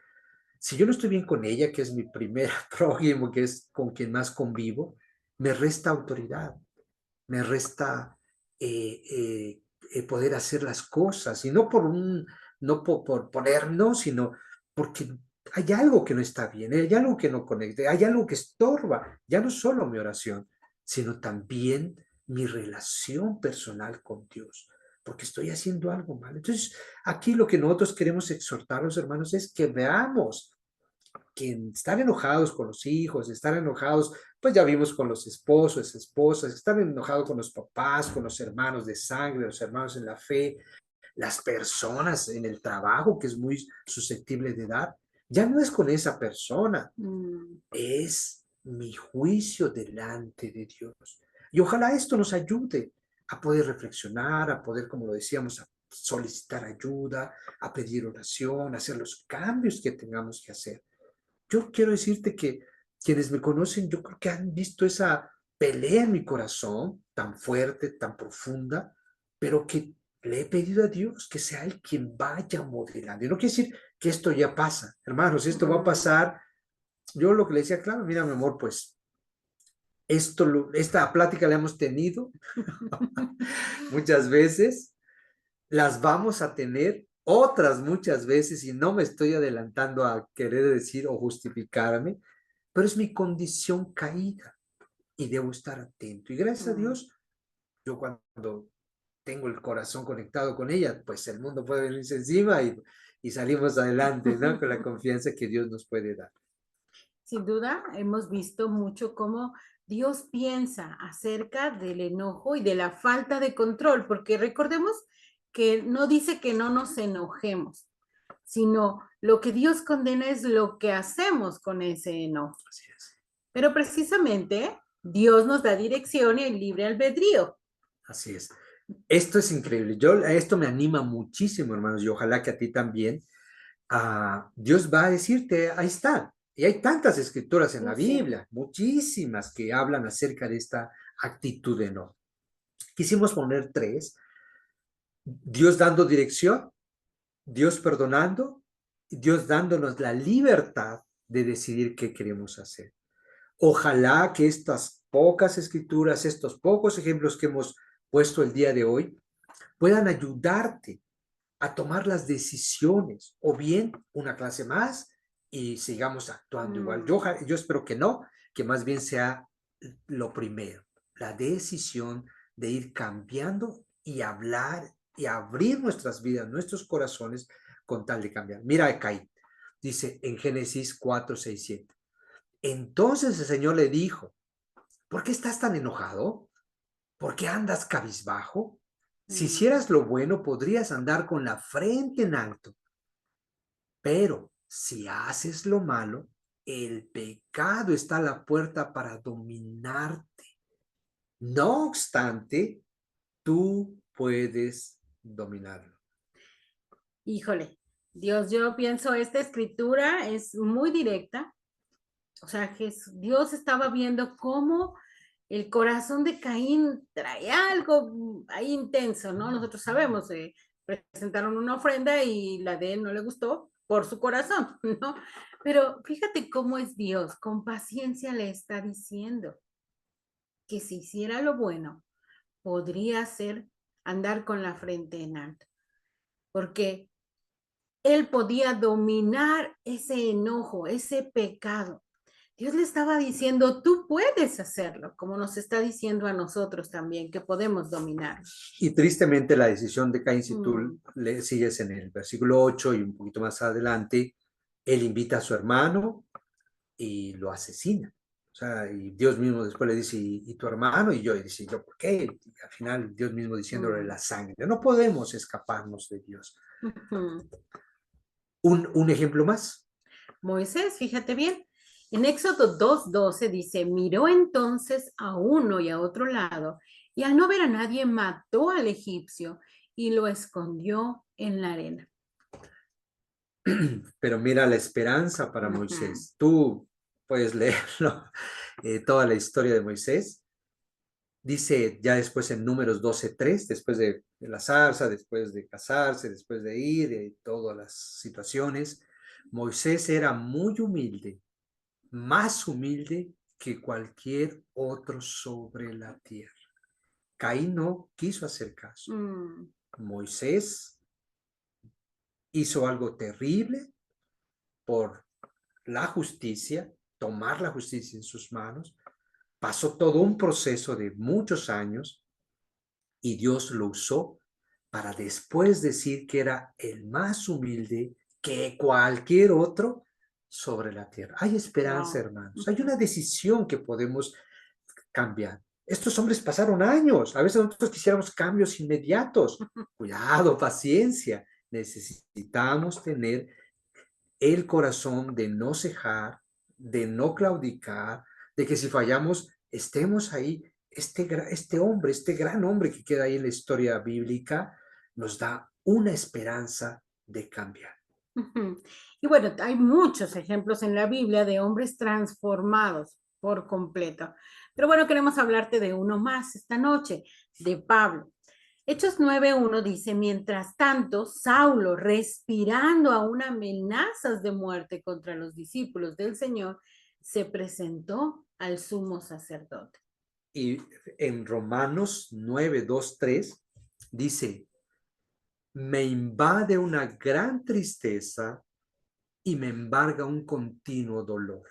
si yo no estoy bien con ella, que es mi primer prójimo, que es con quien más convivo, me resta autoridad, me resta poder hacer las cosas, y no por poner, no, sino porque hay algo que no está bien, hay algo que no conecta, hay algo que estorba, ya no solo mi oración, sino también mi relación personal con Dios, porque estoy haciendo algo mal. Entonces, aquí lo que nosotros queremos exhortar a los hermanos es que veamos que estar enojados con los hijos, estar enojados, pues ya vimos con los esposos, esposas, estar enojados con los papás, con los hermanos de sangre, los hermanos en la fe, las personas en el trabajo, que es muy susceptible de dar, ya no es con esa persona, es mi juicio delante de Dios. Y ojalá esto nos ayude a poder reflexionar, a poder, como lo decíamos, a solicitar ayuda, a pedir oración, a hacer los cambios que tengamos que hacer. Yo quiero decirte que quienes me conocen, yo creo que han visto esa pelea en mi corazón tan fuerte, tan profunda, pero que le he pedido a Dios que sea Él quien vaya modelando. Y no quiere decir que esto ya pasa, hermanos, esto va a pasar. Yo lo que le decía, claro, mira, mi amor, pues Esta plática la hemos tenido muchas veces, las vamos a tener otras muchas veces y no me estoy adelantando a querer decir o justificarme, pero es mi condición caída y debo estar atento. Y gracias a Dios, yo cuando tengo el corazón conectado con ella, pues el mundo puede venirse encima y salimos adelante, ¿no? Con la confianza que Dios nos puede dar. Sin duda, hemos visto mucho cómo Dios piensa acerca del enojo y de la falta de control, porque recordemos que no dice que no nos enojemos, sino lo que Dios condena es lo que hacemos con ese enojo. Así es. Pero precisamente Dios nos da dirección y el libre albedrío. Así es. Esto es increíble. Esto me anima muchísimo, hermanos, y ojalá que a ti también. Dios va a decirte, ahí está. Y hay tantas escrituras en la Biblia, muchísimas que hablan acerca de esta actitud de enojo. Quisimos poner 3. Dios dando dirección, Dios perdonando, y Dios dándonos la libertad de decidir qué queremos hacer. Ojalá que estas pocas escrituras, estos pocos ejemplos que hemos puesto el día de hoy, puedan ayudarte a tomar las decisiones, o bien una clase más y sigamos actuando igual. Yo espero que no, que más bien sea lo primero, la decisión de ir cambiando y hablar y abrir nuestras vidas, nuestros corazones con tal de cambiar. Mira a Caín, dice en Génesis 4, 6, 7. Entonces el Señor le dijo, ¿por qué estás tan enojado? ¿Por qué andas cabizbajo? Si hicieras lo bueno, podrías andar con la frente en alto. Pero si haces lo malo, el pecado está a la puerta para dominarte. No obstante, tú puedes dominarlo. Híjole, Dios, yo pienso, esta escritura es muy directa. O sea, Dios estaba viendo cómo el corazón de Caín traía algo ahí intenso, ¿no? Nosotros sabemos, presentaron una ofrenda y la de él no le gustó por su corazón, ¿no? Pero fíjate cómo es Dios, con paciencia le está diciendo que si hiciera lo bueno, podría ser andar con la frente en alto, porque él podía dominar ese enojo, ese pecado. Dios le estaba diciendo, tú puedes hacerlo, como nos está diciendo a nosotros también, que podemos dominar. Y tristemente la decisión de Caín, si tú le sigues en el versículo 8 y un poquito más adelante, él invita a su hermano y lo asesina. O sea, y Dios mismo después le dice, ¿y tu hermano? Y dice, ¿yo por qué? Y al final Dios mismo diciéndole la sangre. No podemos escaparnos de Dios. Un ejemplo más. Moisés, fíjate bien. En Éxodo 2:12 dice, miró entonces a uno y a otro lado, y al no ver a nadie mató al egipcio y lo escondió en la arena. Pero mira la esperanza para Moisés. Tú puedes leerlo, toda la historia de Moisés. Dice ya después en Números 12:3, después de la zarza, después de casarse, después de ir, y todas las situaciones, Moisés era muy humilde, más humilde que cualquier otro sobre la tierra. Caín no quiso hacer caso. Moisés hizo algo terrible por la justicia, tomar la justicia en sus manos. Pasó todo un proceso de muchos años y Dios lo usó para después decir que era el más humilde que cualquier otro sobre la tierra. Hay esperanza, hermanos. Hay una decisión que podemos cambiar. Estos hombres pasaron años. A veces nosotros quisiéramos cambios inmediatos. Cuidado, paciencia. Necesitamos tener el corazón de no cejar, de no claudicar, de que si fallamos, estemos ahí. Este hombre, este gran hombre que queda ahí en la historia bíblica, nos da una esperanza de cambiar. Y bueno, hay muchos ejemplos en la Biblia de hombres transformados por completo. Pero bueno, queremos hablarte de uno más esta noche, de Pablo. Hechos 9:1 dice, mientras tanto, Saulo, respirando aún amenazas de muerte contra los discípulos del Señor, se presentó al sumo sacerdote. Y en Romanos 9, 2, 3 dice, me invade una gran tristeza y me embarga un continuo dolor.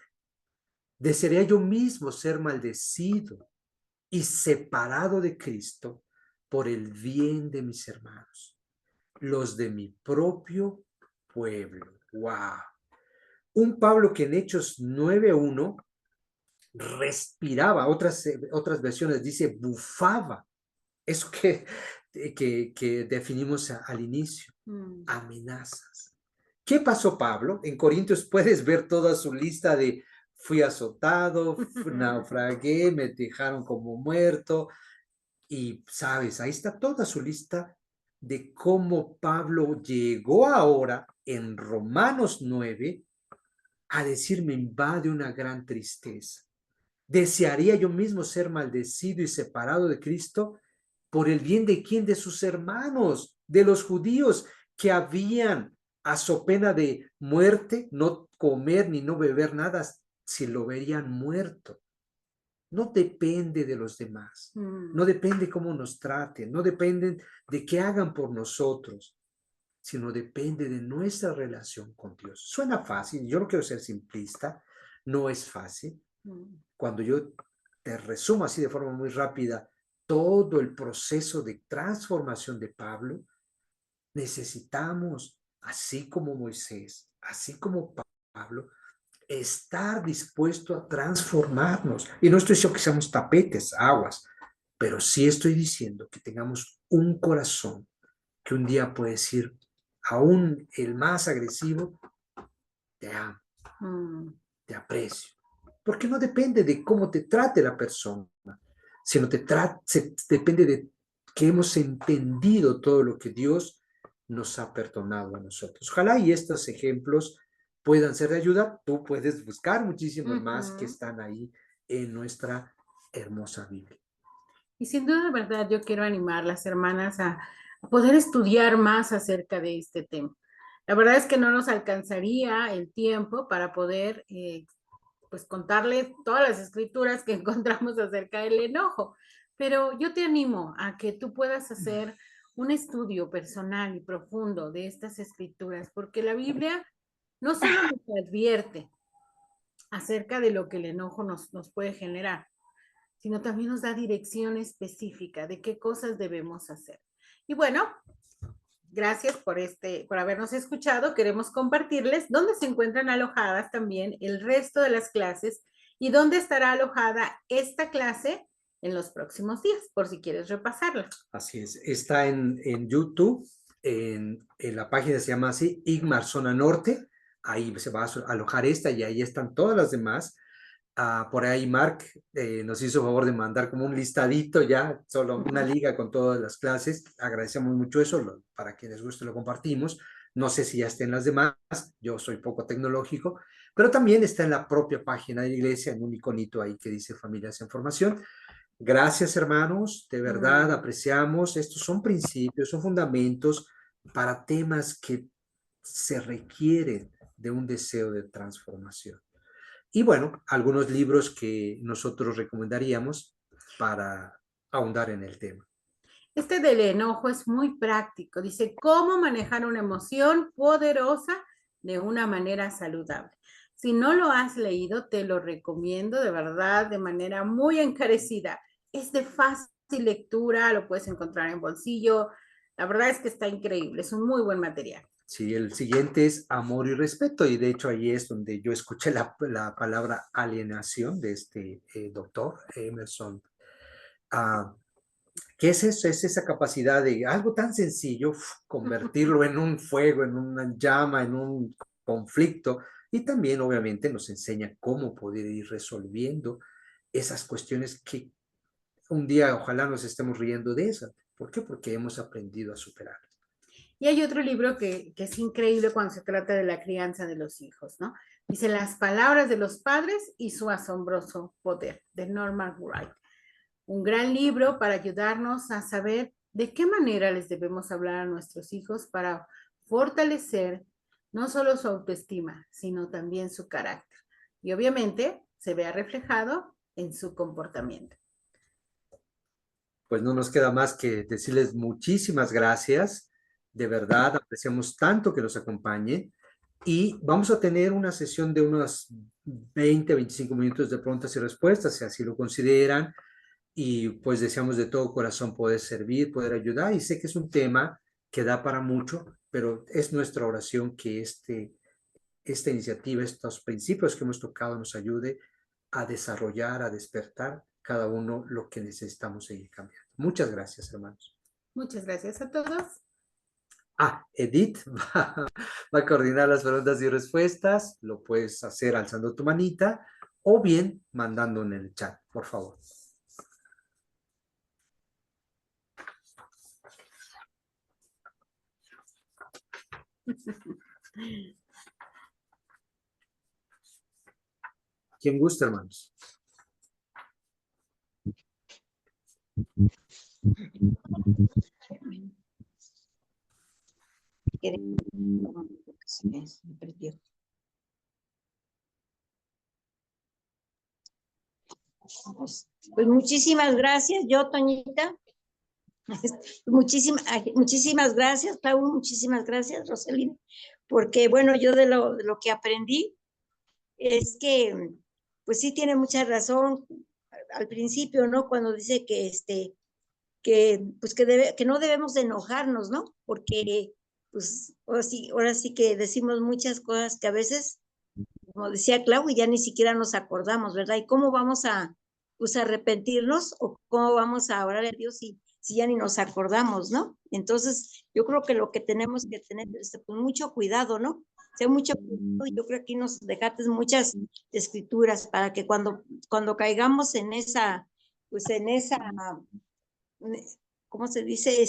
Desearía yo mismo ser maldecido y separado de Cristo por el bien de mis hermanos, los de mi propio pueblo. ¡Wow! Un Pablo que en Hechos 9:1 respiraba, otras versiones dice bufaba, eso que definimos al inicio, amenazas. ¿Qué pasó, Pablo? En Corintios puedes ver toda su lista de fui azotado, naufragué, me dejaron como muerto, y sabes, ahí está toda su lista de cómo Pablo llegó ahora en Romanos 9 a decir, me invade una gran tristeza. ¿Desearía yo mismo ser maldecido y separado de Cristo? ¿Por el bien de quién? De sus hermanos, de los judíos que habían, a so pena de muerte, no comer ni no beber nada si lo verían muerto. No depende de los demás, no depende cómo nos traten, no depende de qué hagan por nosotros, sino depende de nuestra relación con Dios. Suena fácil, yo no quiero ser simplista, no es fácil. Cuando yo te resumo así de forma muy rápida todo el proceso de transformación de Pablo, necesitamos, así como Moisés, así como Pablo, estar dispuesto a transformarnos. Y no estoy diciendo que seamos tapetes, aguas, pero sí estoy diciendo que tengamos un corazón que un día puede decir, aún el más agresivo, te amo, te aprecio. Porque no depende de cómo te trate la persona, sino depende de que hemos entendido todo lo que Dios nos ha perdonado a nosotros. Ojalá y estos ejemplos puedan ser de ayuda. Tú puedes buscar muchísimos más que están ahí en nuestra hermosa Biblia. Y sin duda, de verdad, yo quiero animar a las hermanas a poder estudiar más acerca de este tema. La verdad es que no nos alcanzaría el tiempo para poder pues contarles todas las escrituras que encontramos acerca del enojo, pero yo te animo a que tú puedas hacer un estudio personal y profundo de estas escrituras, porque la Biblia no solo nos advierte acerca de lo que el enojo nos puede generar, sino también nos da dirección específica de qué cosas debemos hacer. Y bueno, gracias por habernos escuchado. Queremos compartirles dónde se encuentran alojadas también el resto de las clases y dónde estará alojada esta clase en los próximos días, por si quieres repasarla. Así es, está en YouTube, en la página se llama así, Igmar Zona Norte, ahí se va a alojar esta y ahí están todas las demás. Por ahí Mark nos hizo favor de mandar como un listadito ya, solo una liga con todas las clases. Agradecemos mucho eso, para quienes guste lo compartimos. No sé si ya estén las demás, yo soy poco tecnológico, pero también está en la propia página de la iglesia, en un iconito ahí que dice Familias en Formación. Gracias, hermanos, de verdad apreciamos. Estos son principios, son fundamentos para temas que se requieren de un deseo de transformación. Y bueno, algunos libros que nosotros recomendaríamos para ahondar en el tema. Este del enojo es muy práctico. Dice, ¿cómo manejar una emoción poderosa de una manera saludable? Si no lo has leído, te lo recomiendo de verdad, de manera muy encarecida. Es de fácil lectura, lo puedes encontrar en bolsillo. La verdad es que está increíble, es un muy buen material. Sí, el siguiente es Amor y Respeto, y de hecho ahí es donde yo escuché la palabra alienación de este doctor Emerson. ¿Qué es eso? Es esa capacidad de algo tan sencillo, convertirlo en un fuego, en una llama, en un conflicto, y también obviamente nos enseña cómo poder ir resolviendo esas cuestiones que un día ojalá nos estemos riendo de esas. ¿Por qué? Porque hemos aprendido a superarlas. Y hay otro libro que es increíble cuando se trata de la crianza de los hijos, ¿no? Dice Las palabras de los padres y su asombroso poder, de Norman Wright. Un gran libro para ayudarnos a saber de qué manera les debemos hablar a nuestros hijos para fortalecer no solo su autoestima, sino también su carácter. Y obviamente se vea reflejado en su comportamiento. Pues no nos queda más que decirles muchísimas gracias. De verdad, apreciamos tanto que nos acompañen. Y vamos a tener una sesión de unos 20, 25 minutos de preguntas y respuestas, si así lo consideran. Y pues deseamos de todo corazón poder servir, poder ayudar. Y sé que es un tema que da para mucho, pero es nuestra oración que esta iniciativa, estos principios que hemos tocado nos ayude a desarrollar, a despertar cada uno lo que necesitamos seguir cambiando. Muchas gracias, hermanos. Muchas gracias a todos. Edith va a coordinar las preguntas y respuestas. Lo puedes hacer alzando tu manita o bien mandando en el chat, por favor. ¿Quién gusta, hermanos? Pues muchísimas gracias, yo, Toñita. Muchísimas gracias, Clau, muchísimas gracias, Roselina, porque bueno, yo de lo que aprendí es que, pues sí tiene mucha razón al principio, ¿no? Cuando dice que que no debemos de enojarnos, ¿no? Porque, pues, ahora sí que decimos muchas cosas que a veces, como decía Clau, ya ni siquiera nos acordamos, ¿verdad? ¿Y cómo vamos a, pues, arrepentirnos o cómo vamos a orar a Dios si ya ni nos acordamos, ¿no? Entonces, yo creo que lo que tenemos que tener es pues, mucho cuidado, ¿no? Sea mucho cuidado, y yo creo que aquí nos dejaste muchas escrituras para que cuando caigamos en esa, pues en esa, ¿cómo se dice?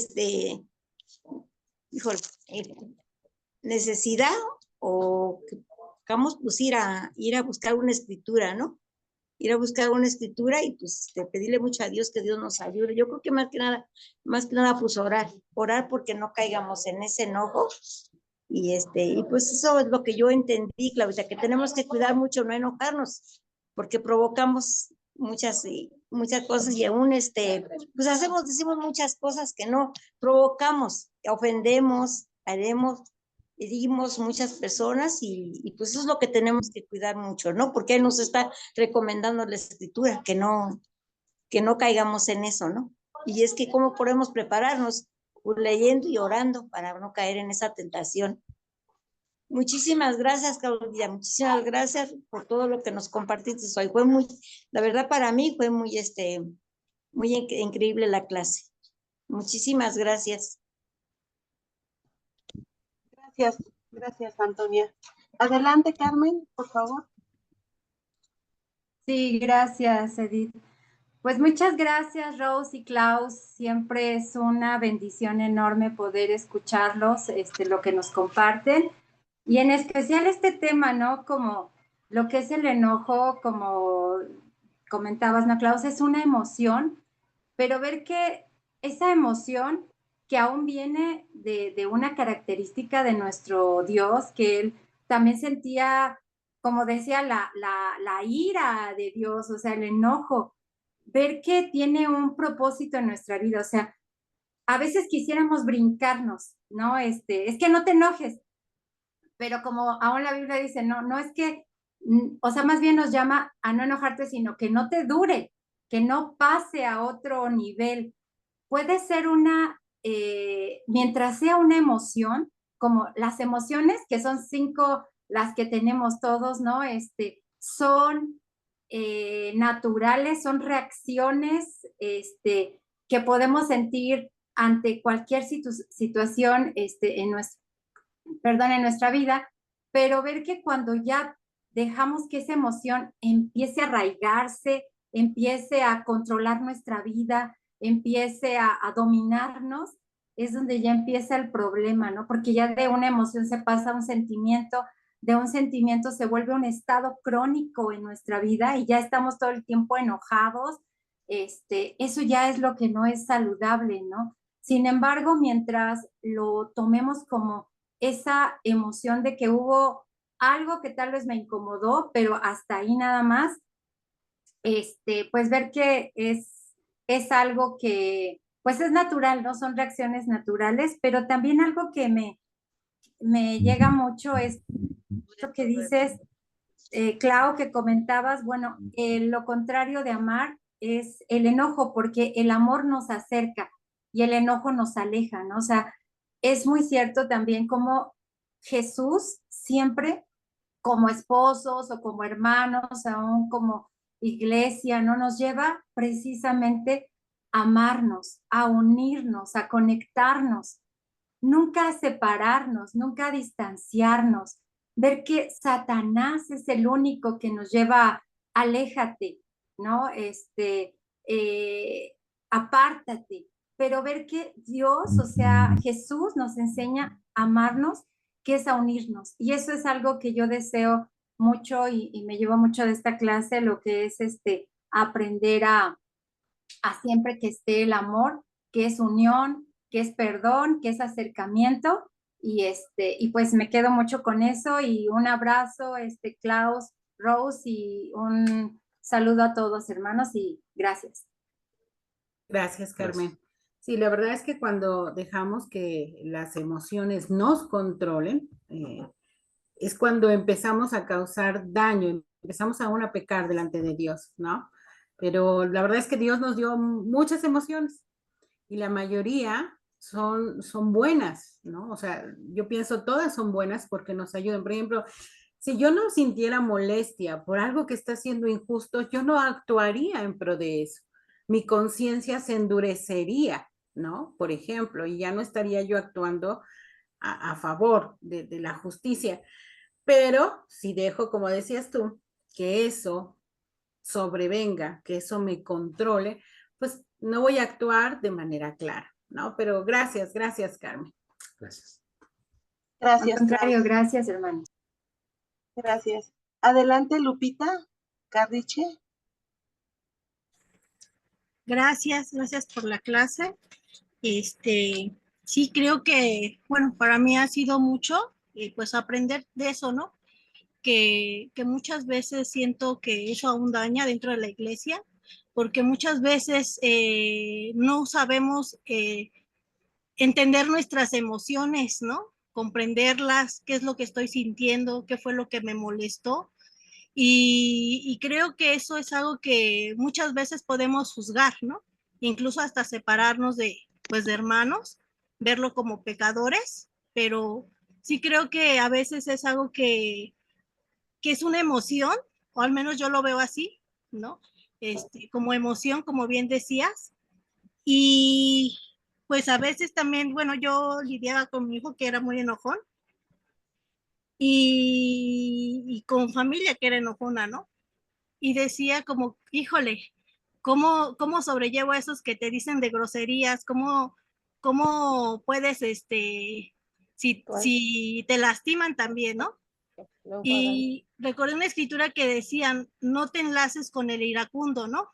Híjole, necesidad o que vamos pues ir a buscar una escritura, ¿no? Ir a buscar una escritura y pues pedirle mucho a Dios que Dios nos ayude. Yo creo que más que nada pues orar porque no caigamos en ese enojo. Y pues eso es lo que yo entendí, Claudia, que tenemos que cuidar mucho, no enojarnos, porque provocamos muchas cosas y aún pues decimos muchas cosas que no provocamos, ofendemos, herimos muchas personas y pues eso es lo que tenemos que cuidar mucho, ¿no? Porque Él nos está recomendando la escritura, que no caigamos en eso, ¿no? Y es que cómo podemos prepararnos, pues leyendo y orando para no caer en esa tentación. Muchísimas gracias, Claudia, muchísimas gracias por todo lo que nos compartiste hoy. Fue la verdad para mí fue muy increíble la clase. Muchísimas gracias. Gracias, Antonia. Adelante, Carmen, por favor. Sí, gracias, Edith. Pues muchas gracias, Rose y Klaus. Siempre es una bendición enorme poder escucharlos, lo que nos comparten. Y en especial este tema, ¿no? Como lo que es el enojo, como comentabas, ¿no, Klaus? Es una emoción, pero ver que esa emoción que aún viene de una característica de nuestro Dios, que Él también sentía, como decía, la ira de Dios, o sea, el enojo, ver que tiene un propósito en nuestra vida, o sea, a veces quisiéramos brincarnos, ¿no? Es que no te enojes, pero como aún la Biblia dice, no es que, o sea, más bien nos llama a no enojarte, sino que no te dure, que no pase a otro nivel. Puede ser mientras sea una emoción, como las emociones, que son 5 las que tenemos todos, ¿no? Son naturales, son reacciones que podemos sentir ante cualquier situación en nuestra vida, pero ver que cuando ya dejamos que esa emoción empiece a arraigarse, empiece a controlar nuestra vida, empiece a dominarnos, es donde ya empieza el problema, ¿no? Porque ya de una emoción se pasa a un sentimiento, de un sentimiento se vuelve un estado crónico en nuestra vida y ya estamos todo el tiempo enojados. Eso ya es lo que no es saludable, ¿no? Sin embargo, mientras lo tomemos como esa emoción de que hubo algo que tal vez me incomodó, pero hasta ahí nada más, pues ver que es algo que pues es natural, ¿no? Son reacciones naturales, pero también algo que me llega mucho es lo que dices, Clau, que comentabas, bueno, lo contrario de amar es el enojo, porque el amor nos acerca y el enojo nos aleja, ¿no? O sea, es muy cierto también como Jesús siempre, como esposos o como hermanos, aún como iglesia, ¿no? Nos lleva precisamente a amarnos, a unirnos, a conectarnos, nunca a separarnos, nunca a distanciarnos, ver que Satanás es el único que nos lleva a aléjate, ¿no? Apártate, pero ver que Dios, o sea, Jesús nos enseña a amarnos, que es a unirnos. Y eso es algo que yo deseo mucho y me llevo mucho de esta clase, lo que es aprender a siempre que esté el amor, que es unión, que es perdón, que es acercamiento. Y pues me quedo mucho con eso y un abrazo, Klaus, Rose, y un saludo a todos, hermanos, y gracias. Gracias, Carmen. Sí, la verdad es que cuando dejamos que las emociones nos controlen, es cuando empezamos a causar daño, empezamos aún a pecar delante de Dios, ¿no? Pero la verdad es que Dios nos dio muchas emociones y la mayoría son buenas, ¿no? O sea, yo pienso todas son buenas porque nos ayudan. Por ejemplo, si yo no sintiera molestia por algo que está siendo injusto, yo no actuaría en pro de eso. Mi conciencia se endurecería, ¿no? Por ejemplo, y ya no estaría yo actuando a favor de la justicia. Pero si dejo, como decías tú, que eso sobrevenga, que eso me controle, pues no voy a actuar de manera clara, ¿no? Pero gracias, Carmen. Gracias. Gracias, Al contrario, Klaus. gracias, hermanos. Gracias. Adelante, Lupita Carriche. Gracias por la clase. Sí creo que, bueno, para mí ha sido mucho, pues aprender de eso, ¿no? Que muchas veces siento que eso aún daña dentro de la iglesia, porque muchas veces no sabemos entender nuestras emociones, ¿no? Comprenderlas, qué es lo que estoy sintiendo, qué fue lo que me molestó. Y creo que eso es algo que muchas veces podemos juzgar, ¿no? Incluso hasta separarnos pues, de hermanos, verlo como pecadores, pero sí creo que a veces es algo que es una emoción, o al menos yo lo veo así, ¿no? Como emoción, como bien decías, y pues a veces también, bueno, yo lidiaba con mi hijo que era muy enojón, y con familia que era enojona, ¿no? Y decía como, híjole, ¿cómo sobrellevo a esos que te dicen de groserías? ¿Cómo puedes, si te lastiman también, ¿no? Y recordé una escritura que decían, no te enlaces con el iracundo, ¿no?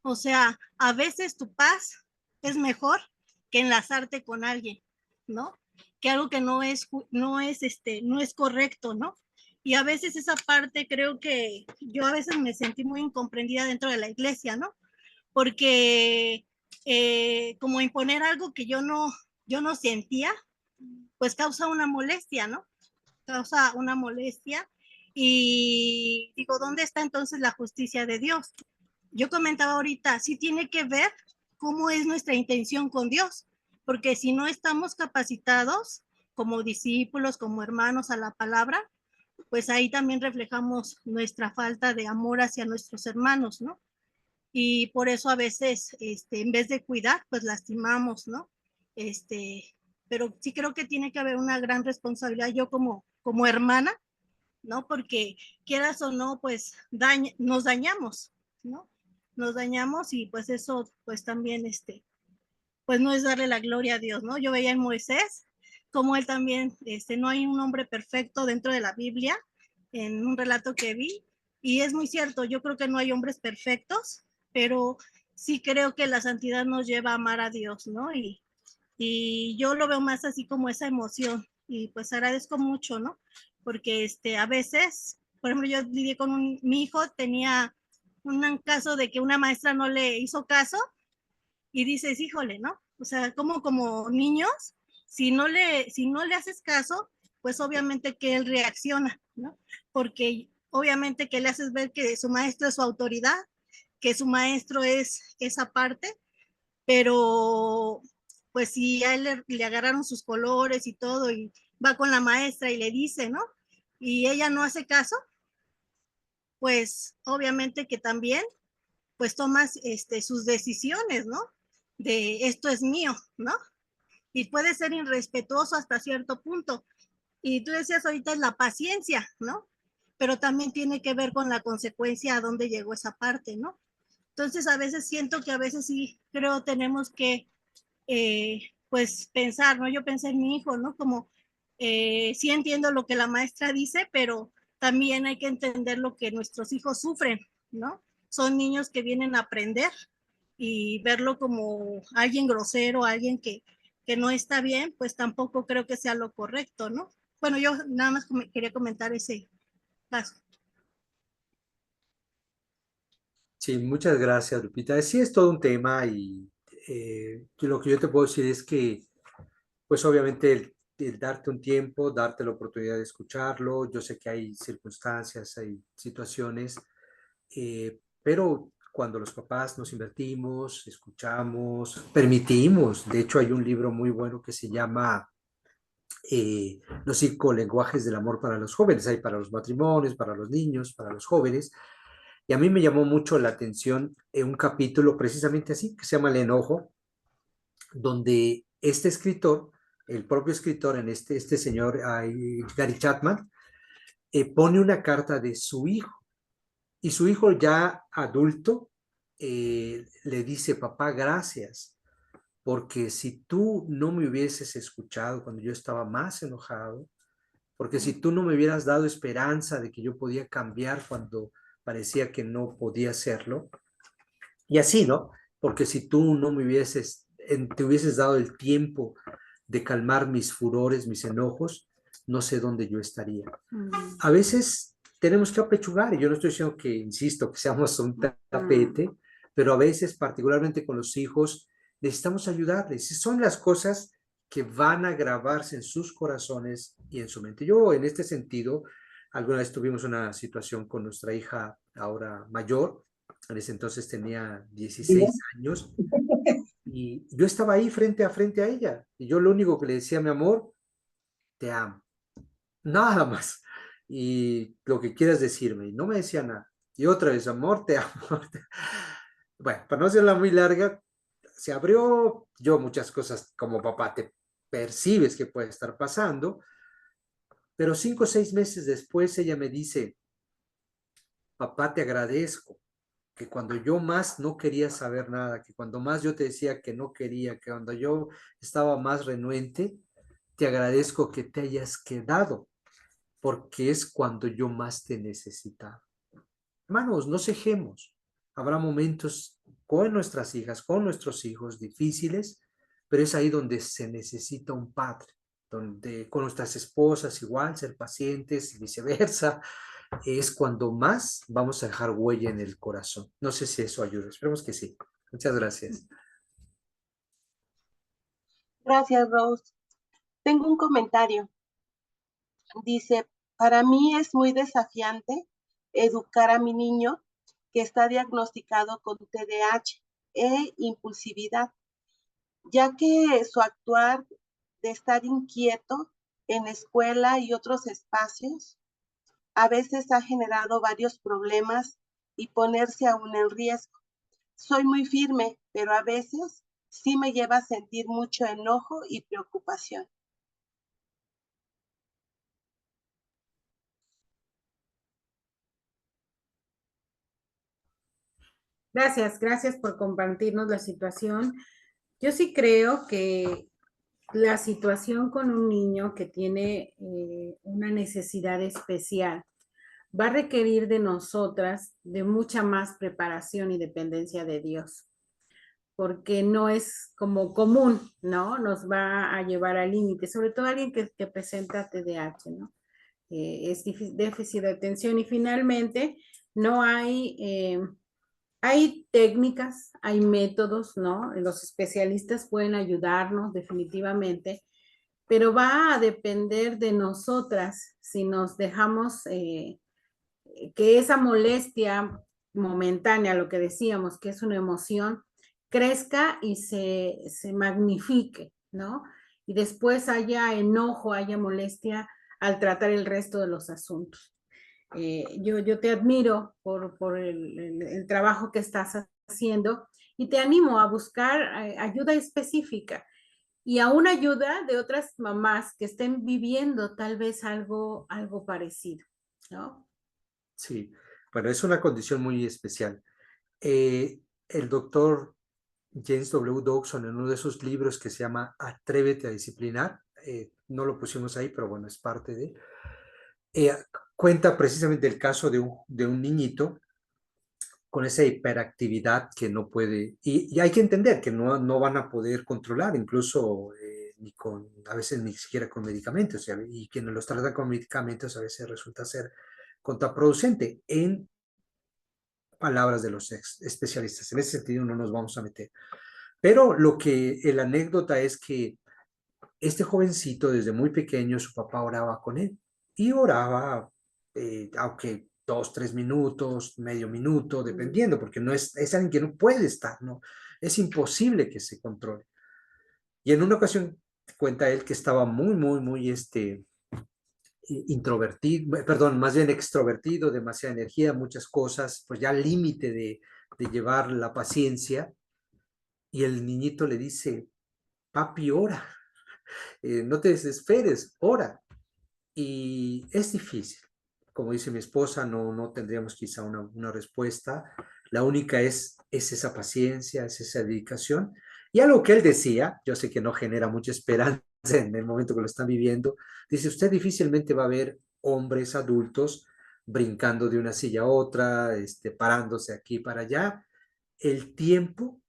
O sea, a veces tu paz es mejor que enlazarte con alguien, ¿no? Que algo que no es correcto, ¿no? Y a veces esa parte creo que yo a veces me sentí muy incomprendida dentro de la iglesia, ¿no? Porque como imponer algo que yo no sentía, pues causa una molestia, ¿no? Causa una molestia y digo, ¿dónde está entonces la justicia de Dios? Yo comentaba ahorita, sí tiene que ver cómo es nuestra intención con Dios, porque si no estamos capacitados como discípulos, como hermanos a la palabra, pues ahí también reflejamos nuestra falta de amor hacia nuestros hermanos, ¿no? Y por eso a veces, en vez de cuidar, pues lastimamos, ¿no? Pero sí creo que tiene que haber una gran responsabilidad yo como hermana, ¿no? Porque quieras o no, pues nos dañamos, ¿no? Nos dañamos y pues eso, pues también, pues no es darle la gloria a Dios, ¿no? Yo veía en Moisés como él también, no hay un hombre perfecto dentro de la Biblia, en un relato que vi, y es muy cierto, yo creo que no hay hombres perfectos, pero sí creo que la santidad nos lleva a amar a Dios, ¿no? Y yo lo veo más así como esa emoción, y pues agradezco mucho, ¿no? Porque a veces, por ejemplo, yo lidié con mi hijo tenía un caso de que una maestra no le hizo caso y dices, híjole, ¿no? O sea, como niños, si no le haces caso, pues obviamente que él reacciona, ¿no? Porque obviamente que le haces ver que su maestro es su autoridad, que su maestro es esa parte, pero pues si a él le agarraron sus colores y todo y va con la maestra y le dice, ¿no? Y ella no hace caso, pues obviamente que también pues tomas sus decisiones, ¿no? De esto es mío, ¿no? Y puede ser irrespetuoso hasta cierto punto. Y tú decías ahorita es la paciencia, ¿no? Pero también tiene que ver con la consecuencia a dónde llegó esa parte, ¿no? Entonces a veces siento que a veces sí creo tenemos que pues pensar, ¿no? Yo pensé en mi hijo, ¿no? Como sí entiendo lo que la maestra dice, pero también hay que entender lo que nuestros hijos sufren, ¿no? Son niños que vienen a aprender y verlo como alguien grosero, alguien que no está bien, pues tampoco creo que sea lo correcto, ¿no? Bueno, yo nada más quería comentar ese caso. Sí, muchas gracias, Lupita. Sí, es todo un tema y lo que yo te puedo decir es que, pues obviamente el darte un tiempo, darte la oportunidad de escucharlo, yo sé que hay circunstancias, hay situaciones, pero cuando los papás nos invertimos, escuchamos, permitimos, de hecho hay un libro muy bueno que se llama Los 5 lenguajes del amor para los jóvenes, hay para los matrimonios, para los niños, para los jóvenes, y a mí me llamó mucho la atención un capítulo precisamente así, que se llama El enojo, donde este escritor, el propio escritor, este señor Gary Chapman, pone una carta de su hijo, y su hijo ya adulto le dice, papá, gracias, porque si tú no me hubieses escuchado cuando yo estaba más enojado, porque si tú no me hubieras dado esperanza de que yo podía cambiar cuando parecía que no podía hacerlo, y así, ¿no? Porque si tú no te hubieses dado el tiempo de calmar mis furores, mis enojos, no sé dónde yo estaría. A veces tenemos que apechugar, y yo no estoy diciendo que, insisto, que seamos un tapete, pero a veces, particularmente con los hijos, necesitamos ayudarles. Son las cosas que van a grabarse en sus corazones y en su mente. Yo, en este sentido, alguna vez tuvimos una situación con nuestra hija ahora mayor, en ese entonces tenía 16 años, y yo estaba ahí frente a ella, y yo lo único que le decía, mi amor, te amo, nada más, y lo que quieras decirme, y no me decía nada, y otra vez, amor, te amo. Bueno, para no hacerla muy larga, se abrió, yo muchas cosas como papá te percibes que puede estar pasando, pero 5 o 6 meses después ella me dice, papá, te agradezco que cuando yo más no quería saber nada, que cuando más yo te decía que no quería, que cuando yo estaba más renuente, te agradezco que te hayas quedado, porque es cuando yo más te necesitaba. Hermanos, no cejemos. Habrá momentos con nuestras hijas, con nuestros hijos difíciles, pero es ahí donde se necesita un padre, donde con nuestras esposas igual, ser pacientes y viceversa, es cuando más vamos a dejar huella en el corazón. No sé si eso ayuda, esperemos que sí. Muchas gracias. Gracias, Rose. Tengo un comentario. Dice, para mí es muy desafiante educar a mi niño que está diagnosticado con TDAH e impulsividad, ya que su actuar de estar inquieto en escuela y otros espacios a veces ha generado varios problemas y ponerse aún en riesgo. Soy muy firme, pero a veces sí me lleva a sentir mucho enojo y preocupación. Gracias por compartirnos la situación. Yo sí creo que la situación con un niño que tiene una necesidad especial va a requerir de nosotras de mucha más preparación y dependencia de Dios, porque no es como común, ¿no? Nos va a llevar al límite, sobre todo alguien que presenta TDAH, ¿no? Es déficit de atención y finalmente no hay Hay técnicas, hay métodos, ¿no? Los especialistas pueden ayudarnos definitivamente, pero va a depender de nosotras si nos dejamos que esa molestia momentánea, lo que decíamos, que es una emoción, crezca y se magnifique, ¿no? Y después haya enojo, haya molestia al tratar el resto de los asuntos. Yo te admiro por el trabajo que estás haciendo y te animo a buscar ayuda específica y a una ayuda de otras mamás que estén viviendo tal vez algo parecido, ¿no? Sí, bueno, es una condición muy especial. El doctor James W. Dobson, en uno de sus libros que se llama Atrévete a disciplinar, no lo pusimos ahí, pero bueno, es parte de, eh, cuenta precisamente el caso de un niñito con esa hiperactividad que no puede, y hay que entender que no van a poder controlar, incluso ni con, a veces ni siquiera con medicamentos, y quienes los tratan con medicamentos a veces resulta ser contraproducente, en palabras de los especialistas. En ese sentido no nos vamos a meter. Pero lo que, la anécdota es que este jovencito desde muy pequeño su papá oraba con él y oraba, aunque 2, 3 minutos, medio minuto, dependiendo, porque no es alguien que no puede estar, ¿no? Es imposible que se controle. Y en una ocasión cuenta él que estaba muy, introvertido, perdón, más bien extrovertido, demasiada energía, muchas cosas, pues ya al límite de llevar la paciencia, y el niñito le dice, papi, ora, no te desesperes, ora. Y es difícil. Como dice mi esposa, no tendríamos quizá una respuesta. La única es esa paciencia, es esa dedicación. Y algo que él decía, yo sé que no genera mucha esperanza en el momento que lo están viviendo, dice, usted difícilmente va a ver hombres adultos brincando de una silla a otra, parándose aquí para allá. El tiempo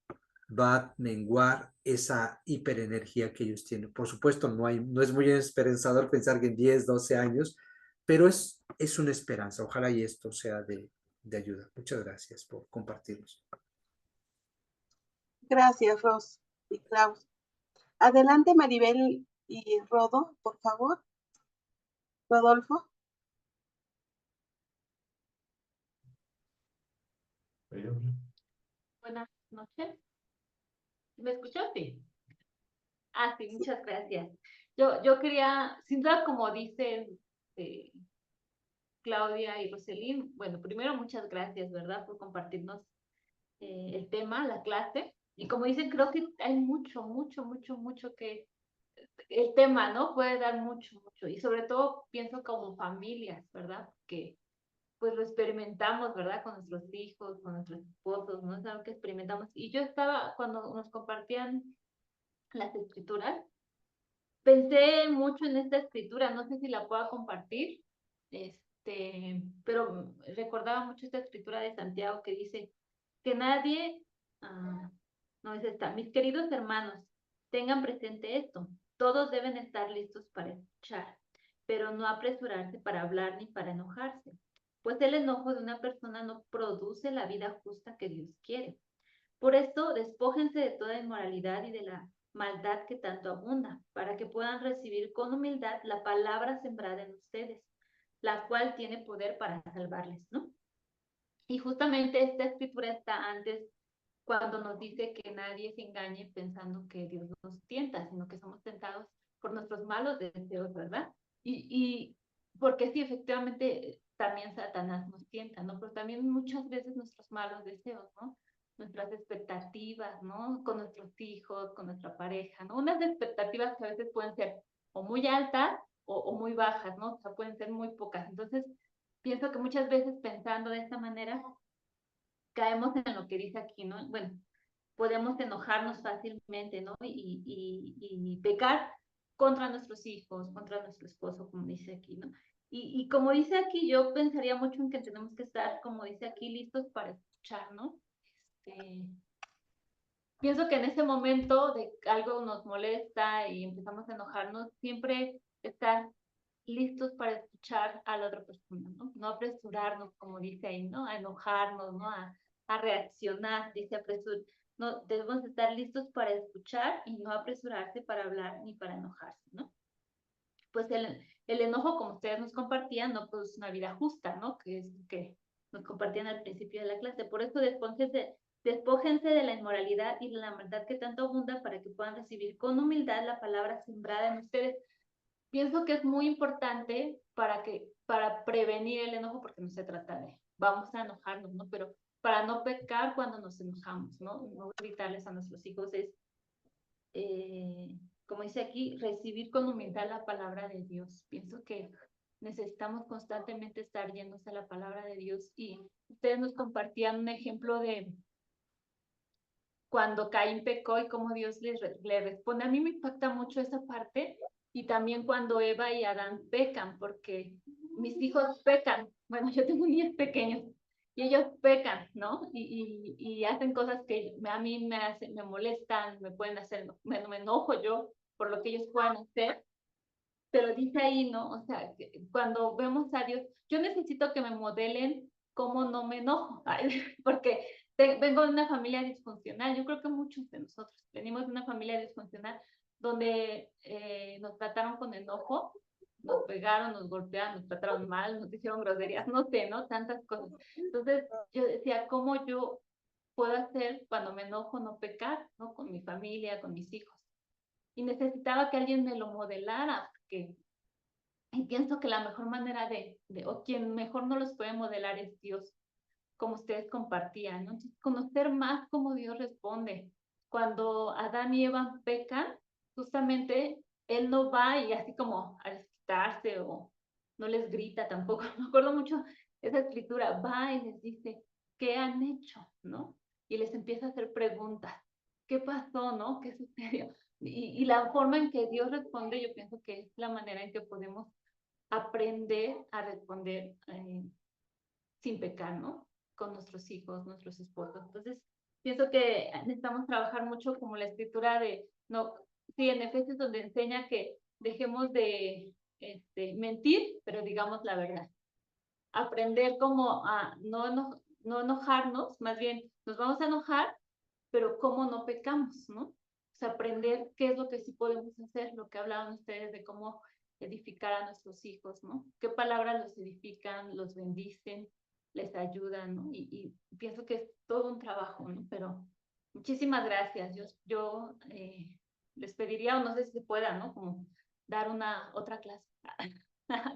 va a menguar esa hiperenergía que ellos tienen. Por supuesto, no es muy esperanzador pensar que en 10, 12 años, pero es una esperanza. Ojalá y esto sea de ayuda. Muchas gracias por compartirnos. Gracias, Ros y Klaus. Adelante, Maribel y Rodo, por favor. Rodolfo. Buenas noches. ¿Me escuchaste? Ah, sí, muchas gracias. Yo quería, sin duda, como dicen Claudia y Roselín, bueno, primero muchas gracias, ¿verdad?, por compartirnos el tema, la clase. Y como dicen, creo que hay mucho que el tema, ¿no? Puede dar mucho. Y sobre todo pienso como familias, ¿verdad? Que pues lo experimentamos, ¿verdad? Con nuestros hijos, con nuestros esposos, ¿no? Es algo que experimentamos. Y yo estaba, cuando nos compartían las escrituras, pensé mucho en esta escritura, no sé si la pueda compartir, pero recordaba mucho esta escritura de Santiago que dice que nadie, no es esta, mis queridos hermanos, tengan presente esto, todos deben estar listos para escuchar, pero no apresurarse para hablar ni para enojarse, pues el enojo de una persona no produce la vida justa que Dios quiere. Por esto, despójense de toda inmoralidad y de la maldad que tanto abunda, para que puedan recibir con humildad la palabra sembrada en ustedes, la cual tiene poder para salvarles, ¿no? Y justamente esta escritura está antes, cuando nos dice que nadie se engañe pensando que Dios nos tienta, sino que somos tentados por nuestros malos deseos, ¿verdad? Y porque sí, efectivamente, también Satanás nos tienta, ¿no? Pero también muchas veces nuestros malos deseos, ¿no? Nuestras expectativas, ¿no? Con nuestros hijos, con nuestra pareja, ¿no? Unas expectativas que a veces pueden ser o muy altas o muy bajas, ¿no? O sea, pueden ser muy pocas. Entonces, pienso que muchas veces pensando de esta manera, caemos en lo que dice aquí, ¿no? Bueno, podemos enojarnos fácilmente, ¿no? Y pecar contra nuestros hijos, contra nuestro esposo, como dice aquí, ¿no? Y como dice aquí, yo pensaría mucho en que tenemos que estar, como dice aquí, listos para escuchar, ¿no? Pienso que en ese momento de que algo nos molesta y empezamos a enojarnos, siempre estar listos para escuchar a la otra persona, ¿no? No apresurarnos, como dice ahí, ¿no? A enojarnos, ¿no? a reaccionar, dice no, debemos estar listos para escuchar y no apresurarse para hablar ni para enojarse, ¿no? Pues el enojo, como ustedes nos compartían, no produce una vida justa, ¿no? Que es lo que nos compartían al principio de la clase. Por eso despójense de la inmoralidad y de la maldad que tanto abunda para que puedan recibir con humildad la palabra sembrada en ustedes. Pienso que es muy importante para prevenir el enojo, porque no se trata de vamos a enojarnos, ¿no? Pero para no pecar cuando nos enojamos, ¿no? No gritarles a nuestros hijos es, como dice aquí, recibir con humildad la palabra de Dios. Pienso que necesitamos constantemente estar yéndose a la palabra de Dios, y ustedes nos compartían un ejemplo de cuando Caín pecó y cómo Dios le responde. A mí me impacta mucho esa parte, y también cuando Eva y Adán pecan, porque mis hijos pecan. Bueno, yo tengo niños pequeños y ellos pecan, ¿no? Y hacen cosas que a mí me molestan, me pueden hacer, me enojo yo por lo que ellos puedan hacer. Pero dice ahí, ¿no? O sea, cuando vemos a Dios, yo necesito que me modelen cómo no me enojo, porque vengo de una familia disfuncional. Yo creo que muchos de nosotros venimos de una familia disfuncional donde nos trataron con enojo, nos pegaron, nos golpearon, nos trataron mal, nos hicieron groserías, no sé, ¿no? Tantas cosas. Entonces yo decía, ¿cómo yo puedo hacer cuando me enojo no pecar, ¿no? Con mi familia, con mis hijos. Y necesitaba que alguien me lo modelara, y pienso que la mejor manera o quien mejor no los puede modelar es Dios, como ustedes compartían, ¿no? Entonces, conocer más cómo Dios responde. Cuando Adán y Eva pecan, justamente Él no va y así como a desquitarse o no les grita tampoco. Me acuerdo mucho esa escritura, va y les dice, ¿qué han hecho? ¿No? Y les empieza a hacer preguntas. ¿Qué pasó? ¿No? ¿Qué sucedió? Y la forma en que Dios responde, yo pienso que es la manera en que podemos aprender a responder sin pecar, ¿no? Con nuestros hijos, nuestros esposos. Entonces, pienso que necesitamos trabajar mucho como la escritura no, sí, en Efesios, donde enseña que dejemos de mentir, pero digamos la verdad. Aprender como a no enojarnos, más bien nos vamos a enojar, pero cómo no pecamos, ¿no? O sea, aprender qué es lo que sí podemos hacer, lo que hablaban ustedes de cómo edificar a nuestros hijos, ¿no? ¿Qué palabras los edifican, los bendicen, les ayudan, ¿no? Y pienso que es todo un trabajo, ¿no? Pero muchísimas gracias. Yo les pediría, o no sé si se pueda, ¿no? Como dar otra clase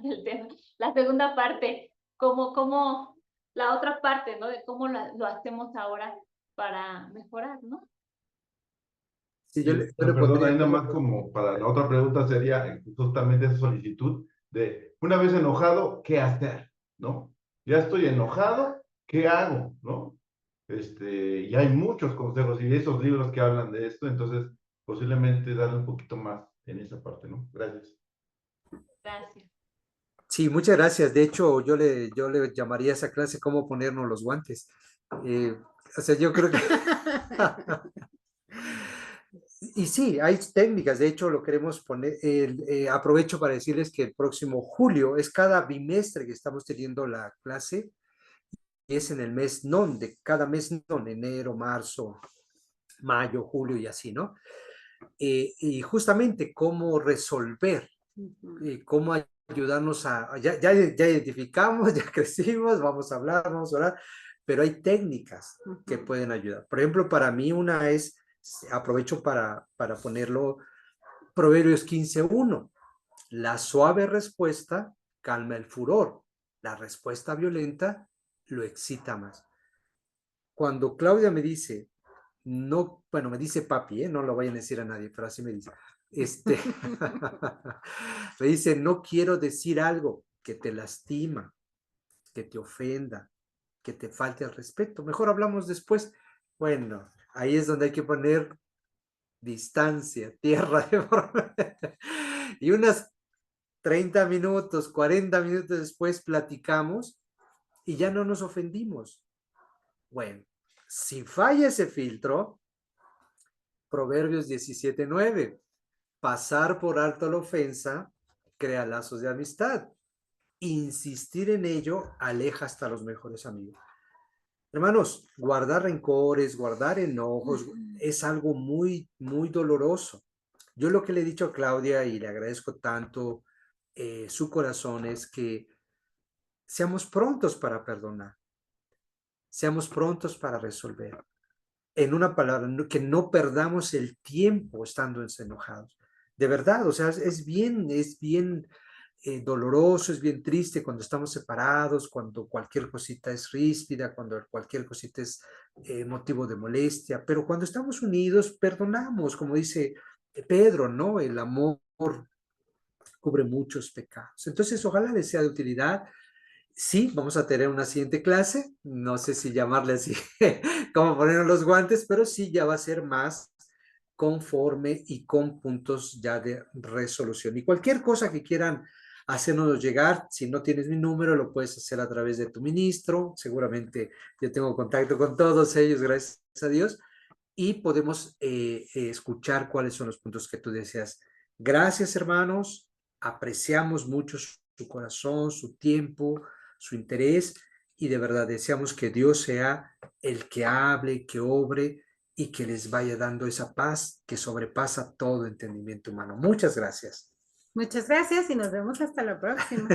del tema. La segunda parte, como la otra parte, ¿no? De cómo lo hacemos ahora para mejorar, ¿no? Sí, perdón, ahí nomás como para la otra pregunta sería justamente esa solicitud de, una vez enojado, ¿qué hacer? ¿No? Ya estoy enojado, ¿qué hago? ¿No? Y hay muchos consejos y esos libros que hablan de esto, entonces posiblemente darle un poquito más en esa parte, ¿no? Gracias. Gracias. Sí, muchas gracias. De hecho, yo le llamaría a esa clase cómo ponernos los guantes. O sea, yo creo que... Y sí, hay técnicas, de hecho lo queremos poner, aprovecho para decirles que el próximo julio es cada bimestre que estamos teniendo la clase, y es en el mes non, de cada mes non, enero, marzo, mayo, julio y así, ¿no? Y justamente cómo resolver, cómo ayudarnos ya identificamos, ya crecimos, vamos a hablar, vamos a orar, pero hay técnicas que pueden ayudar. Por ejemplo, para mí una es, aprovecho para ponerlo, Proverbios 15:1. La suave respuesta calma el furor. La respuesta violenta lo excita más. Cuando Claudia me dice, no, bueno, me dice papi, no lo vayan a decir a nadie, pero así me dice. Me dice, no quiero decir algo que te lastima, que te ofenda, que te falte el respeto. Mejor hablamos después. Bueno, ahí es donde hay que poner distancia, tierra de forma. Y unas 30 minutos, 40 minutos después platicamos y ya no nos ofendimos. Bueno, si falla ese filtro, Proverbios 17:9, pasar por alto la ofensa crea lazos de amistad. Insistir en ello aleja hasta los mejores amigos. Hermanos, guardar rencores, guardar enojos es algo muy, muy doloroso. Yo lo que le he dicho a Claudia y le agradezco tanto su corazón es que seamos prontos para perdonar, seamos prontos para resolver. En una palabra, que no perdamos el tiempo estando enojados. De verdad, o sea, es bien doloroso, es bien triste cuando estamos separados, cuando cualquier cosita es ríspida, cuando cualquier cosita es motivo de molestia, pero cuando estamos unidos, perdonamos, como dice Pedro, ¿no? El amor cubre muchos pecados. Entonces, ojalá les sea de utilidad. Sí, vamos a tener una siguiente clase, no sé si llamarle así, cómo ponernos los guantes, pero sí ya va a ser más conforme y con puntos ya de resolución. Y cualquier cosa que quieran hacernos llegar, si no tienes mi número, lo puedes hacer a través de tu ministro. Seguramente yo tengo contacto con todos ellos, gracias a Dios, y podemos escuchar cuáles son los puntos que tú deseas. Gracias, hermanos. Apreciamos mucho su corazón, su tiempo, su interés, y de verdad deseamos que Dios sea el que hable, que obre y que les vaya dando esa paz que sobrepasa todo entendimiento humano. Muchas gracias. Muchas gracias y nos vemos hasta la próxima.